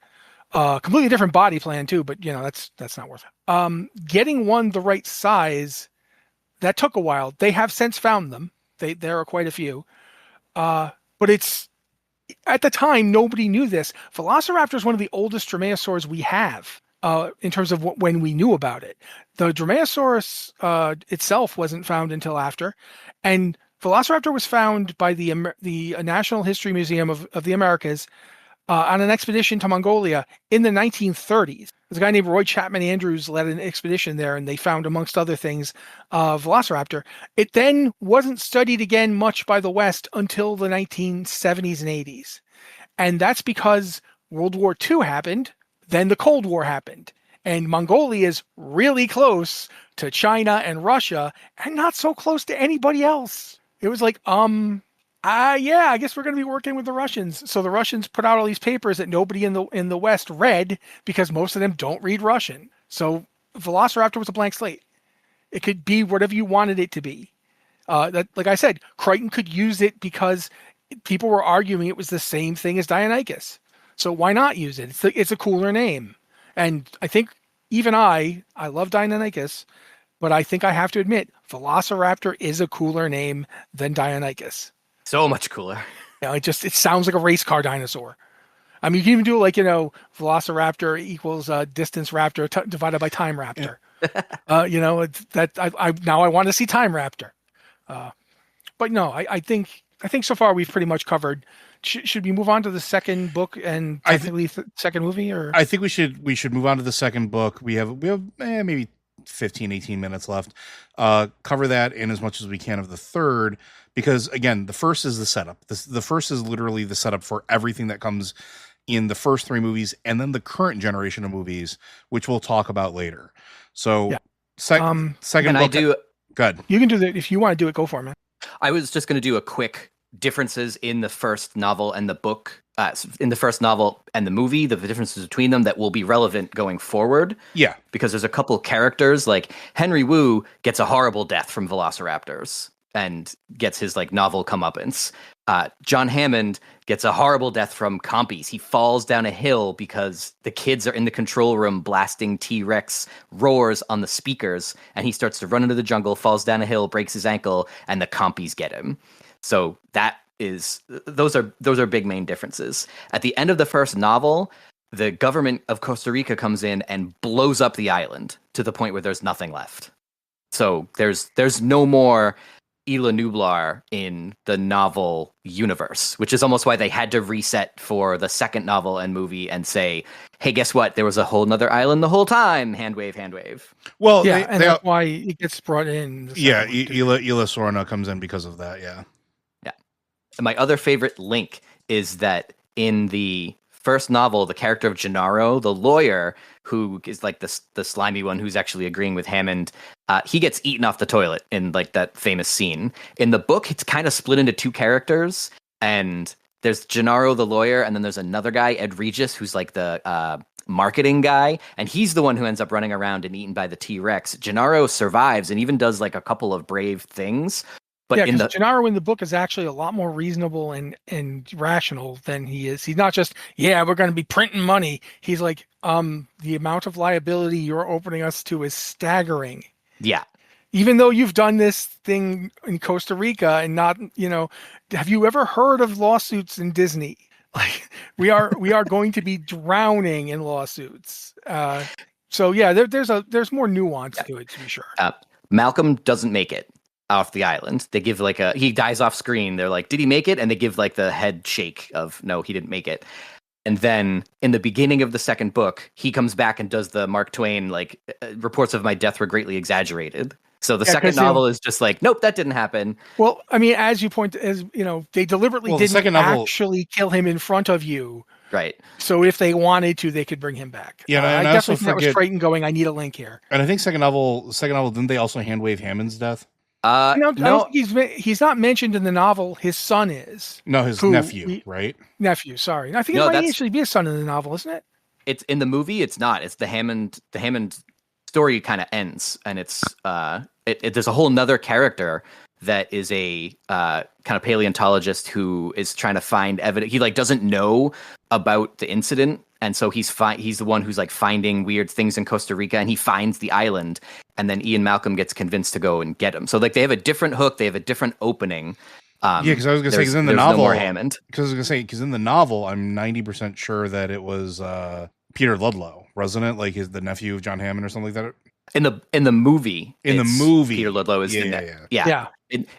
Completely different body plan too, but that's not worth it. Getting one the right size, that took a while. They have since found them. There are quite a few, but it's at the time nobody knew this. Velociraptor is one of the oldest dromaeosaurs we have in terms of when we knew about it. The Dromaeosaurus itself wasn't found until after, and Velociraptor was found by the National History Museum of the Americas on an expedition to Mongolia in the 1930s. There's a guy named Roy Chapman Andrews led an expedition there, and they found, amongst other things, Velociraptor. It then wasn't studied again much by the West until the 1970s and 80s. And that's because World War II happened, then the Cold War happened. And Mongolia is really close to China and Russia, and not so close to anybody else. It was like, yeah, I guess we're going to be working with the Russians. So the Russians put out all these papers that nobody in the West read because most of them don't read Russian. So Velociraptor was a blank slate. It could be whatever you wanted it to be. That, like I said, Crichton could use it because people were arguing it was the same thing as Deinonychus. So why not use it? It's a cooler name. And I think even I love Deinonychus, but I think I have to admit, Velociraptor is a cooler name than Deinonychus. So much cooler. It sounds like a race car dinosaur. I mean, you can even do like, Velociraptor equals distance raptor divided by time raptor. Yeah. Now I want to see time raptor. But no, I think so far we've pretty much covered. Should we move on to the second book and technically second movie? Or I think we should move on to the second book. We have maybe 15, 18 minutes left. Cover that in as much as we can of the third, because again, the first is the setup. The first is literally the setup for everything that comes in the first three movies, and then the current generation of movies, which we'll talk about later. So, yeah. Second can book. I do? Good. You can do that if you want to do it. Go for it, man. I was just going to do a quick differences in the first novel and the book. In the first novel and the movie, the differences between them that will be relevant going forward. Yeah. Because there's a couple characters, like Henry Wu gets a horrible death from velociraptors and gets his novel comeuppance. John Hammond gets a horrible death from compies. He falls down a hill because the kids are in the control room blasting T-Rex roars on the speakers, and he starts to run into the jungle, falls down a hill, breaks his ankle, and the compies get him. So those are big main differences. At the end of the first novel, the government of Costa Rica comes in and blows up the island to the point where there's nothing left. So there's no more Isla Nublar in the novel universe, which is almost why they had to reset for the second novel and movie and say, hey, guess what? There was a whole nother island the whole time. Hand wave, hand wave. Well, yeah, that's why it gets brought in. Yeah, Isla Sorna comes in because of that, yeah. And my other favorite link is that in the first novel, the character of Gennaro, the lawyer, who is like the slimy one who's actually agreeing with Hammond, he gets eaten off the toilet in that famous scene. In the book, it's kind of split into two characters, and there's Gennaro, the lawyer, and then there's another guy, Ed Regis, who's like the marketing guy, and he's the one who ends up running around and eaten by the T-Rex. Gennaro survives and even does a couple of brave things. But yeah, Gennaro in the book is actually a lot more reasonable and rational than he is. He's not just, we're going to be printing money. He's like, the amount of liability you're opening us to is staggering. Yeah. Even though you've done this thing in Costa Rica and not, have you ever heard of lawsuits in Disney? Like we are going to be drowning in lawsuits. So yeah, there's more nuance to it, to be sure. Malcolm doesn't make it off the island. They give he dies off screen. They're like, did he make it? And they give the head shake of, no, he didn't make it. And then in the beginning of the second book, he comes back and does the Mark Twain, reports of my death were greatly exaggerated. So the second novel is just nope, that didn't happen. Well, I mean, as they deliberately didn't actually kill him in front of you. Right. So if they wanted to, they could bring him back. Yeah, I definitely think that was Crichton going, I need a link here. And I think second novel, didn't they also handwave Hammond's death? No, I don't No, think he's not mentioned in the novel. His son is. No, his nephew, right? Nephew, sorry. I think it No, might actually be a son in the novel, isn't it? it's in the movie. It's not. It's the Hammond story kind of ends, and it's there's a whole nother character that is a kind of paleontologist who is trying to find evidence. He like doesn't know about the incident, and so he's the one who's like finding weird things in Costa Rica, and he finds the island, and then Ian Malcolm gets convinced to go and get him. So like they have a different hook, they have a different opening. Yeah, because I was gonna say, because in the there's novel, no more Hammond. Because I was gonna say, because in the novel, I'm 90% sure that it was Peter Ludlow, wasn't it? Like the nephew of John Hammond or something like that. In the movie, Peter Ludlow is Yeah.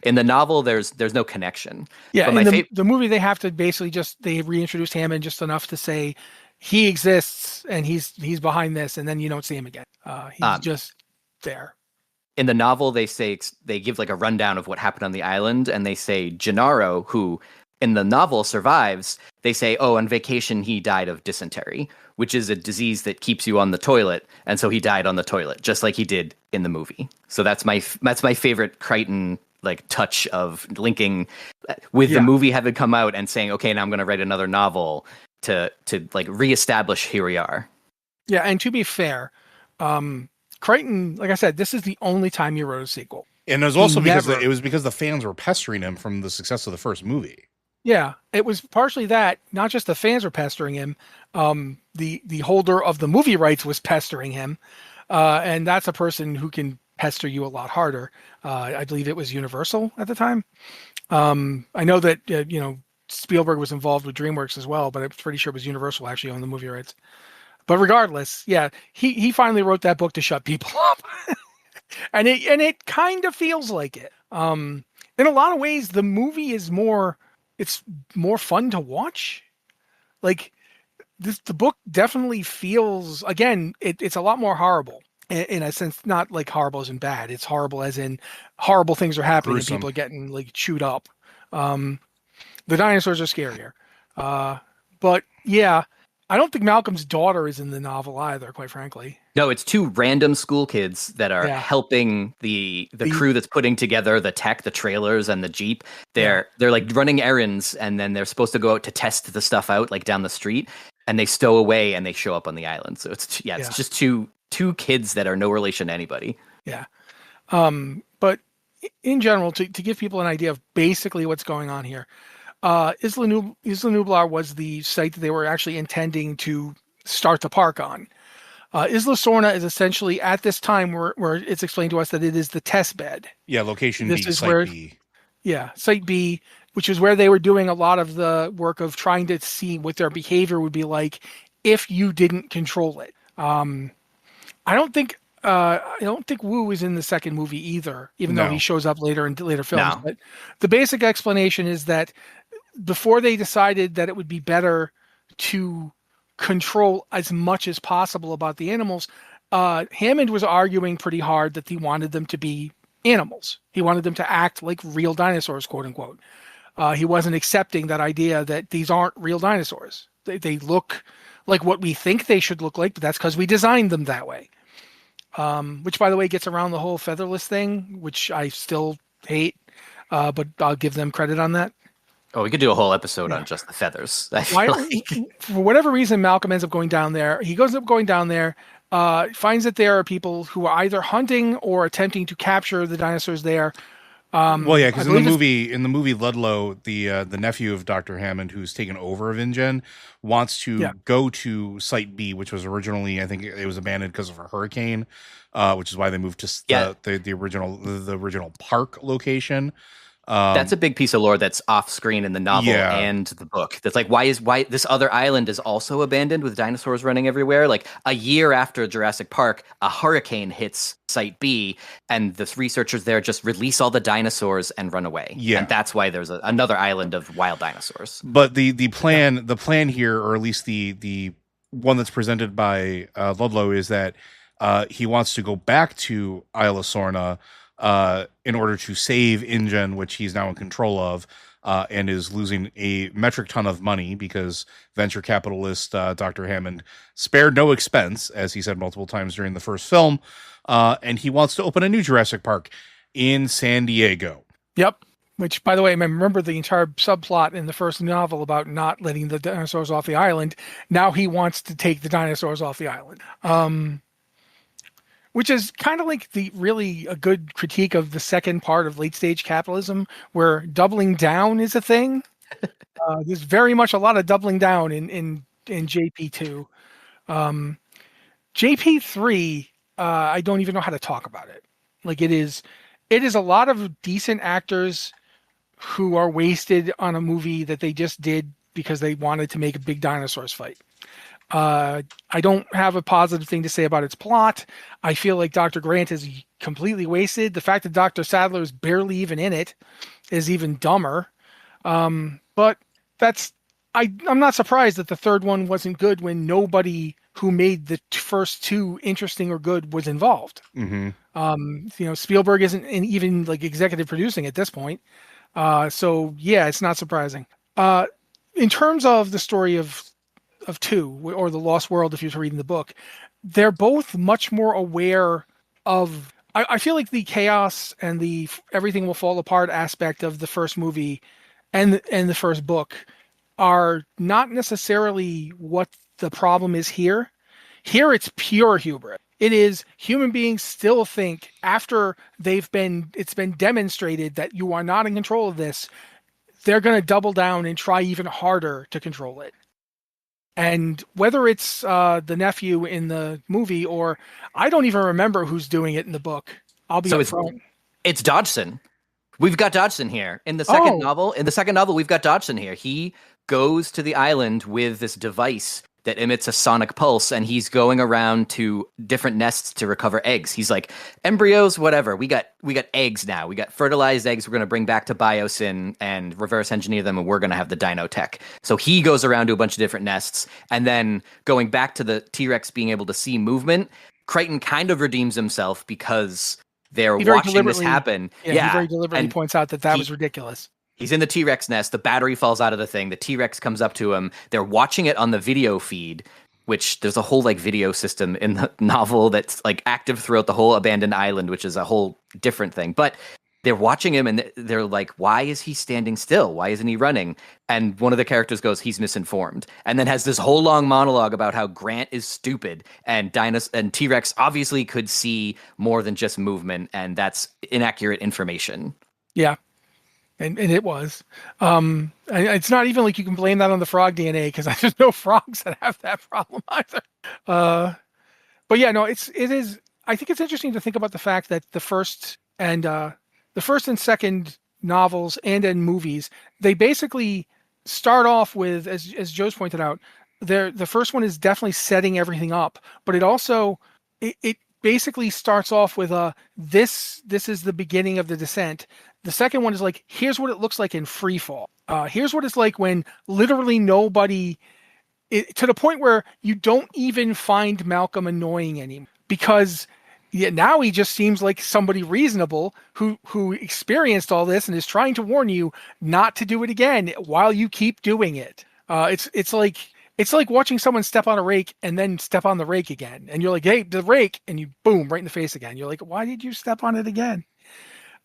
In the novel, there's no connection. Yeah, But in the movie, they have to basically they reintroduced Hammond just enough to say he exists and he's behind this, and then you don't see him again. He's just there. In the novel, they give like a rundown of what happened on the island, and they say Gennaro, who in the novel survives, they say, oh, on vacation he died of dysentery, which is a disease that keeps you on the toilet, and so he died on the toilet, just like he did in the movie. So that's my favorite Crichton like touch of linking with the movie having come out and saying, okay, now I'm going to write another novel to like reestablish here we are. Yeah, and to be fair, Crichton, like I said, this is the only time he wrote a sequel. And it was also because the fans were pestering him from the success of the first movie. Yeah, it was partially that. Not just the fans were pestering him. The holder of the movie rights was pestering him, and that's a person who can pester you a lot harder. I believe it was Universal at the time. I know that Spielberg was involved with DreamWorks as well, but I'm pretty sure it was Universal actually owned the movie rights. But regardless, yeah, he finally wrote that book to shut people up, and it kind of feels like it. In a lot of ways, the movie is more fun to watch. Like the book definitely feels, again, it's a lot more horrible in a sense, not like horrible as in bad. It's horrible as in horrible things are happening and people are getting like chewed up. The dinosaurs are scarier. But yeah, I don't think Malcolm's daughter is in the novel either, quite frankly. No, it's two random school kids that are helping the crew that's putting together the tech, the trailers, and the Jeep. They're like running errands, and then they're supposed to go out to test the stuff out, like down the street, and they stow away and they show up on the island. So it's just two kids that are no relation to anybody. Yeah. But in general, to give people an idea of basically what's going on here, Isla Nublar was the site that they were actually intending to start the park on. Isla Sorna is essentially, at this time, where it's explained to us that it is the test bed. Yeah, location this B, is Site where, B. Yeah, Site B, which is where they were doing a lot of the work of trying to see what their behavior would be like if you didn't control it. I don't think Wu is in the second movie either, even though he shows up later in later films. No. But the basic explanation is that before they decided that it would be better to control as much as possible about the animals, Hammond was arguing pretty hard that he wanted them to be animals. He wanted them to act like real dinosaurs, quote unquote. He wasn't accepting that idea that these aren't real dinosaurs. They look like what we think they should look like, but that's because we designed them that way. Which, by the way, gets around the whole featherless thing, which I still hate, but I'll give them credit on that. Oh, we could do a whole episode on just the feathers. For whatever reason, Malcolm ends up going down there. He goes up going down there, finds that there are people who are either hunting or attempting to capture the dinosaurs there. Well, yeah, because in the movie Ludlow, the nephew of Dr. Hammond, who's taken over of InGen, wants to go to Site B, which was originally, I think it was abandoned because of a hurricane, which is why they moved to the original park location. That's a big piece of lore that's off screen in the novel and the book. That's like, why this other island is also abandoned with dinosaurs running everywhere? Like a year after Jurassic Park, a hurricane hits Site B, and the researchers there just release all the dinosaurs and run away. Yeah, and that's why there's another island of wild dinosaurs. But the plan here, or at least the one that's presented by Ludlow, is that he wants to go back to Isla Sorna in order to save InGen, which he's now in control of, and is losing a metric ton of money because venture capitalist Dr. Hammond spared no expense, as he said multiple times during the first film, and he wants to open a new Jurassic Park. in San Diego. Yep. Which, by the way, I remember the entire subplot in the first novel about not letting the dinosaurs off the island. Now he wants to take the dinosaurs off the island. Which is kind of like a good critique of the second part of late stage capitalism, where doubling down is a thing. There's very much a lot of doubling down in JP2. JP3, I don't even know how to talk about it. Like it is a lot of decent actors who are wasted on a movie that they just did because they wanted to make a big dinosaurs fight. I don't have a positive thing to say about its plot. I feel like Dr. Grant is completely wasted. The fact that Dr. Sadler is barely even in it is even dumber. But I'm not surprised that the third one wasn't good when nobody who made the first two interesting or good was involved. Mm-hmm. Spielberg isn't even like executive producing at this point. So yeah, it's not surprising. In terms of the story of two, or the Lost World, if you're reading the book, they're both much more aware of. I feel like the chaos and the everything will fall apart aspect of the first movie and the first book are not necessarily what the problem is here. Here it's pure hubris. It is human beings still think after it's been demonstrated that you are not in control of this, they're going to double down and try even harder to control it. And whether it's the nephew in the movie, or I don't even remember who's doing it in the book. I'll be upfront. It's Dodgson. We've got Dodgson here in the second novel. In the second novel, we've got Dodgson here. He goes to the island with this device that emits a sonic pulse, and he's going around to different nests to recover eggs. He's like, embryos, whatever. We got eggs now. We got fertilized eggs we're going to bring back to Biosyn and reverse engineer them, and we're going to have the dino tech. So he goes around to a bunch of different nests, and then going back to the T-Rex being able to see movement, Crichton kind of redeems himself because they're watching this happen. He very deliberately points out that was ridiculous. He's in the T-Rex nest. The battery falls out of the thing. The T-Rex comes up to him. They're watching it on the video feed, which there's a whole video system in the novel that's active throughout the whole abandoned island, which is a whole different thing. But they're watching him and they're like, why is he standing still? Why isn't he running? And one of the characters goes, he's misinformed. And then has this whole long monologue about how Grant is stupid and T-Rex obviously could see more than just movement, and that's inaccurate information. Yeah. And it was. It's not even like you can blame that on the frog DNA, because there's no frogs that have that problem either. But yeah, no, it is. I think it's interesting to think about the fact that the first and second novels and in movies, they basically start off with, as Joe's pointed out, the first one is definitely setting everything up, but it also it basically starts off with this is the beginning of the descent. The second one is like, here's what it looks like in free fall. Here's what it's like when literally nobody, to the point where you don't even find Malcolm annoying anymore, because now he just seems like somebody reasonable who experienced all this and is trying to warn you not to do it again while you keep doing it. It's like watching someone step on a rake and then step on the rake again, and you're like, hey, the rake, and you boom right in the face again. You're like, why did you step on it again?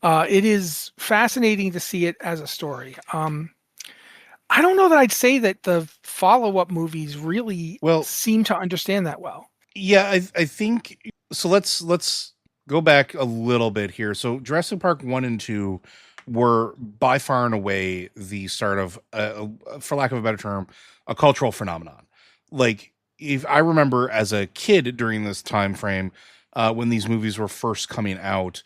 It is fascinating to see it as a story. I don't know that I'd say that the follow-up movies really seem to understand that well. Yeah, I think so. Let's go back a little bit here. So Jurassic Park 1 and 2 were by far and away the start of, for lack of a better term, a cultural phenomenon. Like, if I remember as a kid during this time frame, when these movies were first coming out,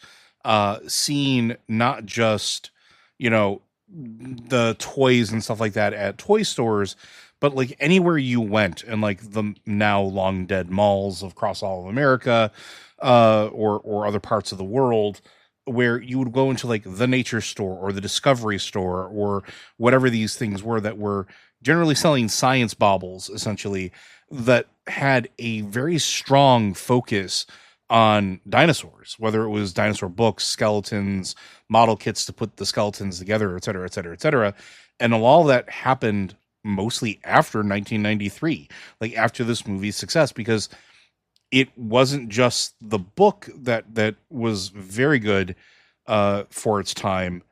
seeing not just, the toys and stuff like that at toy stores, but like anywhere you went, and like the now long dead malls across all of America, or other parts of the world, where you would go into like the nature store or the Discovery store or whatever these things were that were generally selling science baubles, essentially, that had a very strong focus on dinosaurs, whether it was dinosaur books, skeletons, model kits to put the skeletons together, et cetera, et cetera, et cetera. And all that happened mostly after 1993, like after this movie's success, because it wasn't just the book that was very good. for its time,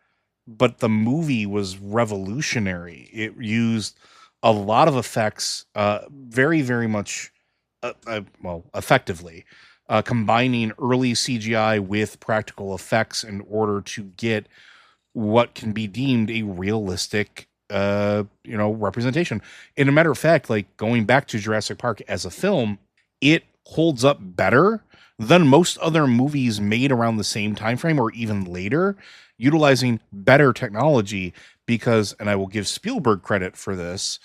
but the movie was revolutionary. It used a lot of effects, very, very much, effectively, combining early CGI with practical effects in order to get what can be deemed a realistic, representation. And a matter of fact, like going back to Jurassic Park as a film, it holds up better than most other movies made around the same time frame or even later, utilizing better technology because, and I will give Spielberg credit for this,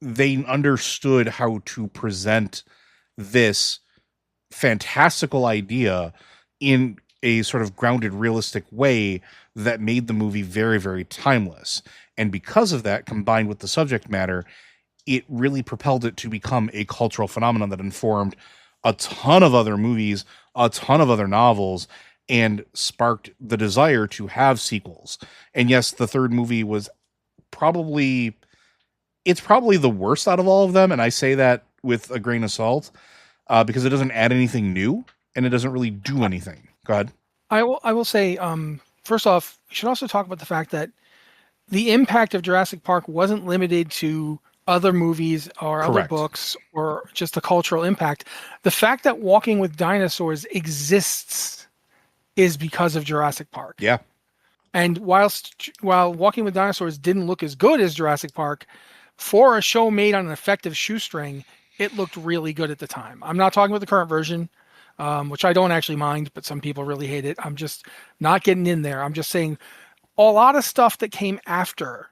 they understood how to present this fantastical idea in a sort of grounded, realistic way that made the movie very, very timeless. And because of that, combined with the subject matter, it really propelled it to become a cultural phenomenon that informed a ton of other movies, a ton of other novels, and sparked the desire to have sequels. And yes, the third movie was probably the worst out of all of them. And I say that with a grain of salt, because it doesn't add anything new and it doesn't really do anything. Go ahead. I will say, first off, we should also talk about the fact that the impact of Jurassic Park wasn't limited to other movies or other Correct. books or just the cultural impact. The fact that Walking with Dinosaurs exists is because of Jurassic Park. Yeah. And while Walking with Dinosaurs didn't look as good as Jurassic Park, for a show made on an effective shoestring, it looked really good at the time. I'm not talking about the current version, which I don't actually mind, but some people really hate it. I'm just not getting in there. I'm just saying a lot of stuff that came after.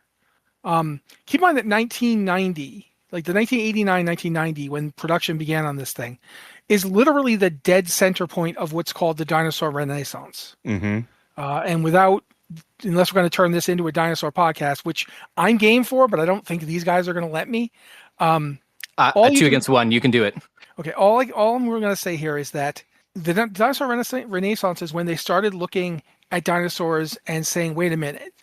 Keep in mind that 1990, like the 1989, 1990, when production began on this thing, is literally the dead center point of what's called the dinosaur renaissance. Mm-hmm. And unless we're going to turn this into a dinosaur podcast, which I'm game for, but I don't think these guys are going to let me. Two against one, you can do it. Okay, all we're going to say here is that the dinosaur renaissance is when they started looking at dinosaurs and saying, wait a minute,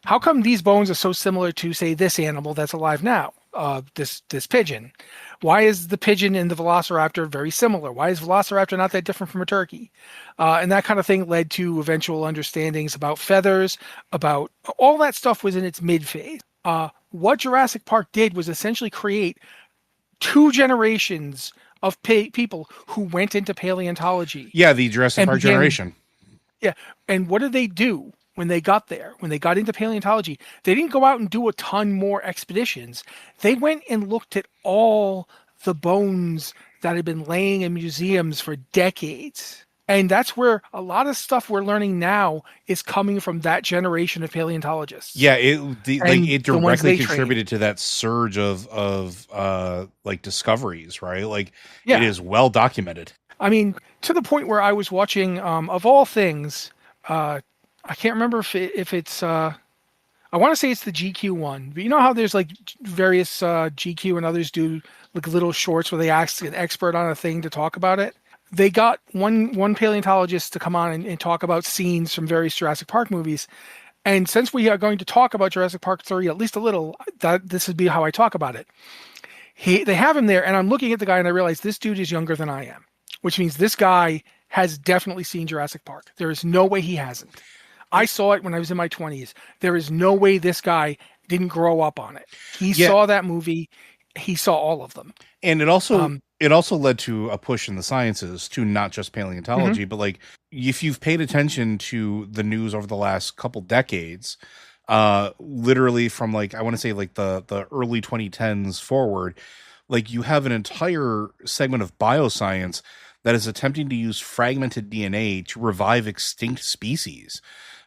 how come these bones are so similar to, say, this animal that's alive now, this pigeon? Why is the pigeon and the velociraptor very similar? Why is velociraptor not that different from a turkey? And that kind of thing led to eventual understandings about feathers, about all that stuff was in its mid phase. What Jurassic Park did was essentially create two generations of people who went into paleontology. Yeah, the Jurassic Park generation. Yeah, and what did they do when they got there? When they got into paleontology, they didn't go out and do a ton more expeditions. They went and looked at all the bones that had been laying in museums for decades. And that's where a lot of stuff we're learning now is coming from that generation of paleontologists. Yeah, it directly contributed to that surge of discoveries, right? Like, yeah. It is well documented. I mean, to the point where I was watching, of all things, I can't remember if it's, I want to say it's the GQ one, but you know how there's like various GQ and others do like little shorts where they ask an expert on a thing to talk about it. They got one paleontologist to come on and talk about scenes from various Jurassic Park movies. And since we are going to talk about Jurassic Park 3 at least a little, this would be how I talk about it. They have him there, and I'm looking at the guy and I realize this dude is younger than I am, which means this guy has definitely seen Jurassic Park. There is no way he hasn't. I saw it when I was in my 20s. There is no way this guy didn't grow up on it. He saw that movie. He saw all of them. And it also led to a push in the sciences to not just paleontology, but like if you've paid attention to the news over the last couple decades, literally from like, I want to say like the early 2010s forward, like you have an entire segment of bioscience that is attempting to use fragmented DNA to revive extinct species.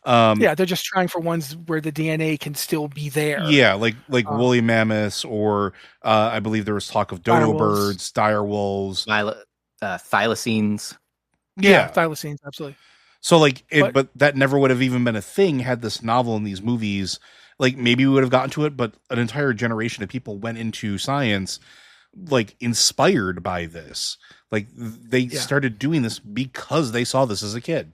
They're just trying for ones where the DNA can still be there. Yeah, like woolly mammoths, or I believe there was talk of dodo birds, dire wolves, thylacines. Yeah, thylacines, absolutely. So like, but that never would have even been a thing had this novel and these movies. Like maybe we would have gotten to it, but an entire generation of people went into science, like inspired by this. Like they started doing this because they saw this as a kid.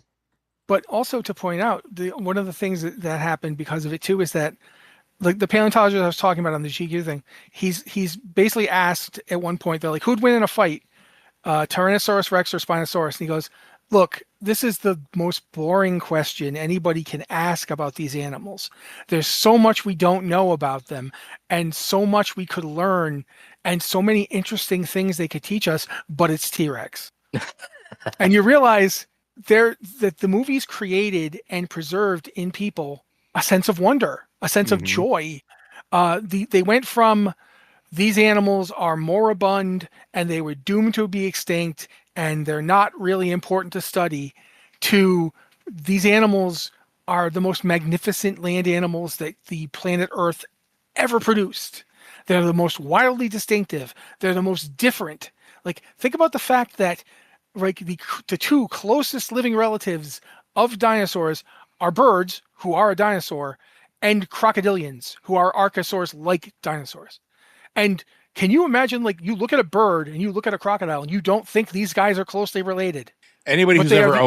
But also to point out, one of the things that happened because of it too is that, like the paleontologist I was talking about on the GQ thing, he's basically asked at one point, they're like, who'd win in a fight, Tyrannosaurus Rex or Spinosaurus? And he goes, Look, this is the most boring question anybody can ask about these animals. There's so much we don't know about them, and so much we could learn, and so many interesting things they could teach us, but it's T-Rex. And you realize that the movies created and preserved in people a sense of wonder, a sense of joy. They went from these animals are moribund and they were doomed to be extinct and they're not really important to study, to these animals are the most magnificent land animals that the planet Earth ever produced. They're the most wildly distinctive. They're the most different. Like, think about the fact that like the two closest living relatives of dinosaurs are birds, who are a dinosaur, and crocodilians, who are archosaurs-like dinosaurs. And can you imagine, like, you look at a bird and you look at a crocodile and you don't think these guys are closely related? Anybody who's ever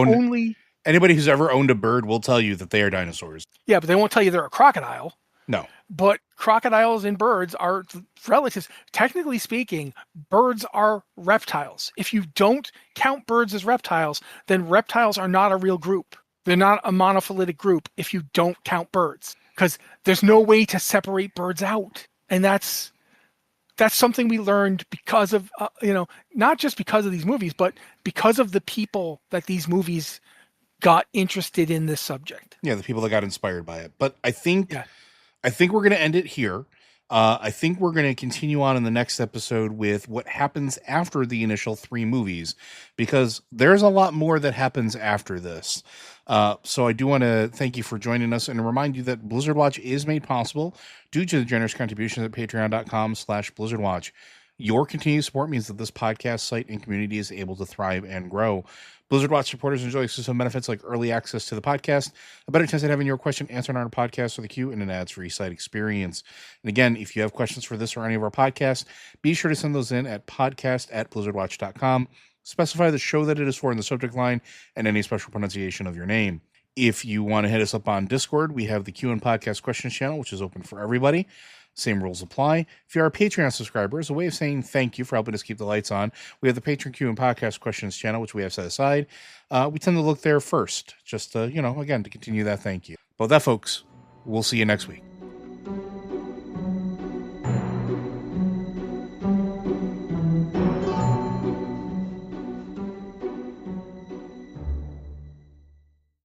owned a bird will tell you that they are dinosaurs. Yeah, but they won't tell you they're a crocodile. No. But crocodiles and birds are relatives. Technically speaking, birds are reptiles. If you don't count birds as reptiles, then reptiles are not a real group. They're not a monophyletic group if you don't count birds, because there's no way to separate birds out. And that's something we learned because of, not just because of these movies, but because of the people that these movies got interested in this subject. Yeah, the people that got inspired by it. But I think we're going to end it here. I think we're going to continue on in the next episode with what happens after the initial 3 movies, because there's a lot more that happens after this. So I do want to thank you for joining us and remind you that Blizzard Watch is made possible due to the generous contributions at patreon.com/BlizzardWatch. Your continued support means that this podcast site and community is able to thrive and grow. Blizzard Watch supporters enjoy exclusive benefits like early access to the podcast, a better chance at having your question answered on our podcast with a queue, and an ads-free site experience. And again, if you have questions for this or any of our podcasts, be sure to send those in at podcast@blizzardwatch.com. Specify the show that it is for in the subject line and any special pronunciation of your name. If you want to hit us up on Discord, we have the Q and Podcast Questions channel, which is open for everybody. Same rules apply. If you're a Patreon subscriber, as a way of saying thank you for helping us keep the lights on, we have the Patreon Q and Podcast Questions channel, which we have set aside. We tend to look there first, just to, again, to continue that thank you. But with that, folks, we'll see you next week.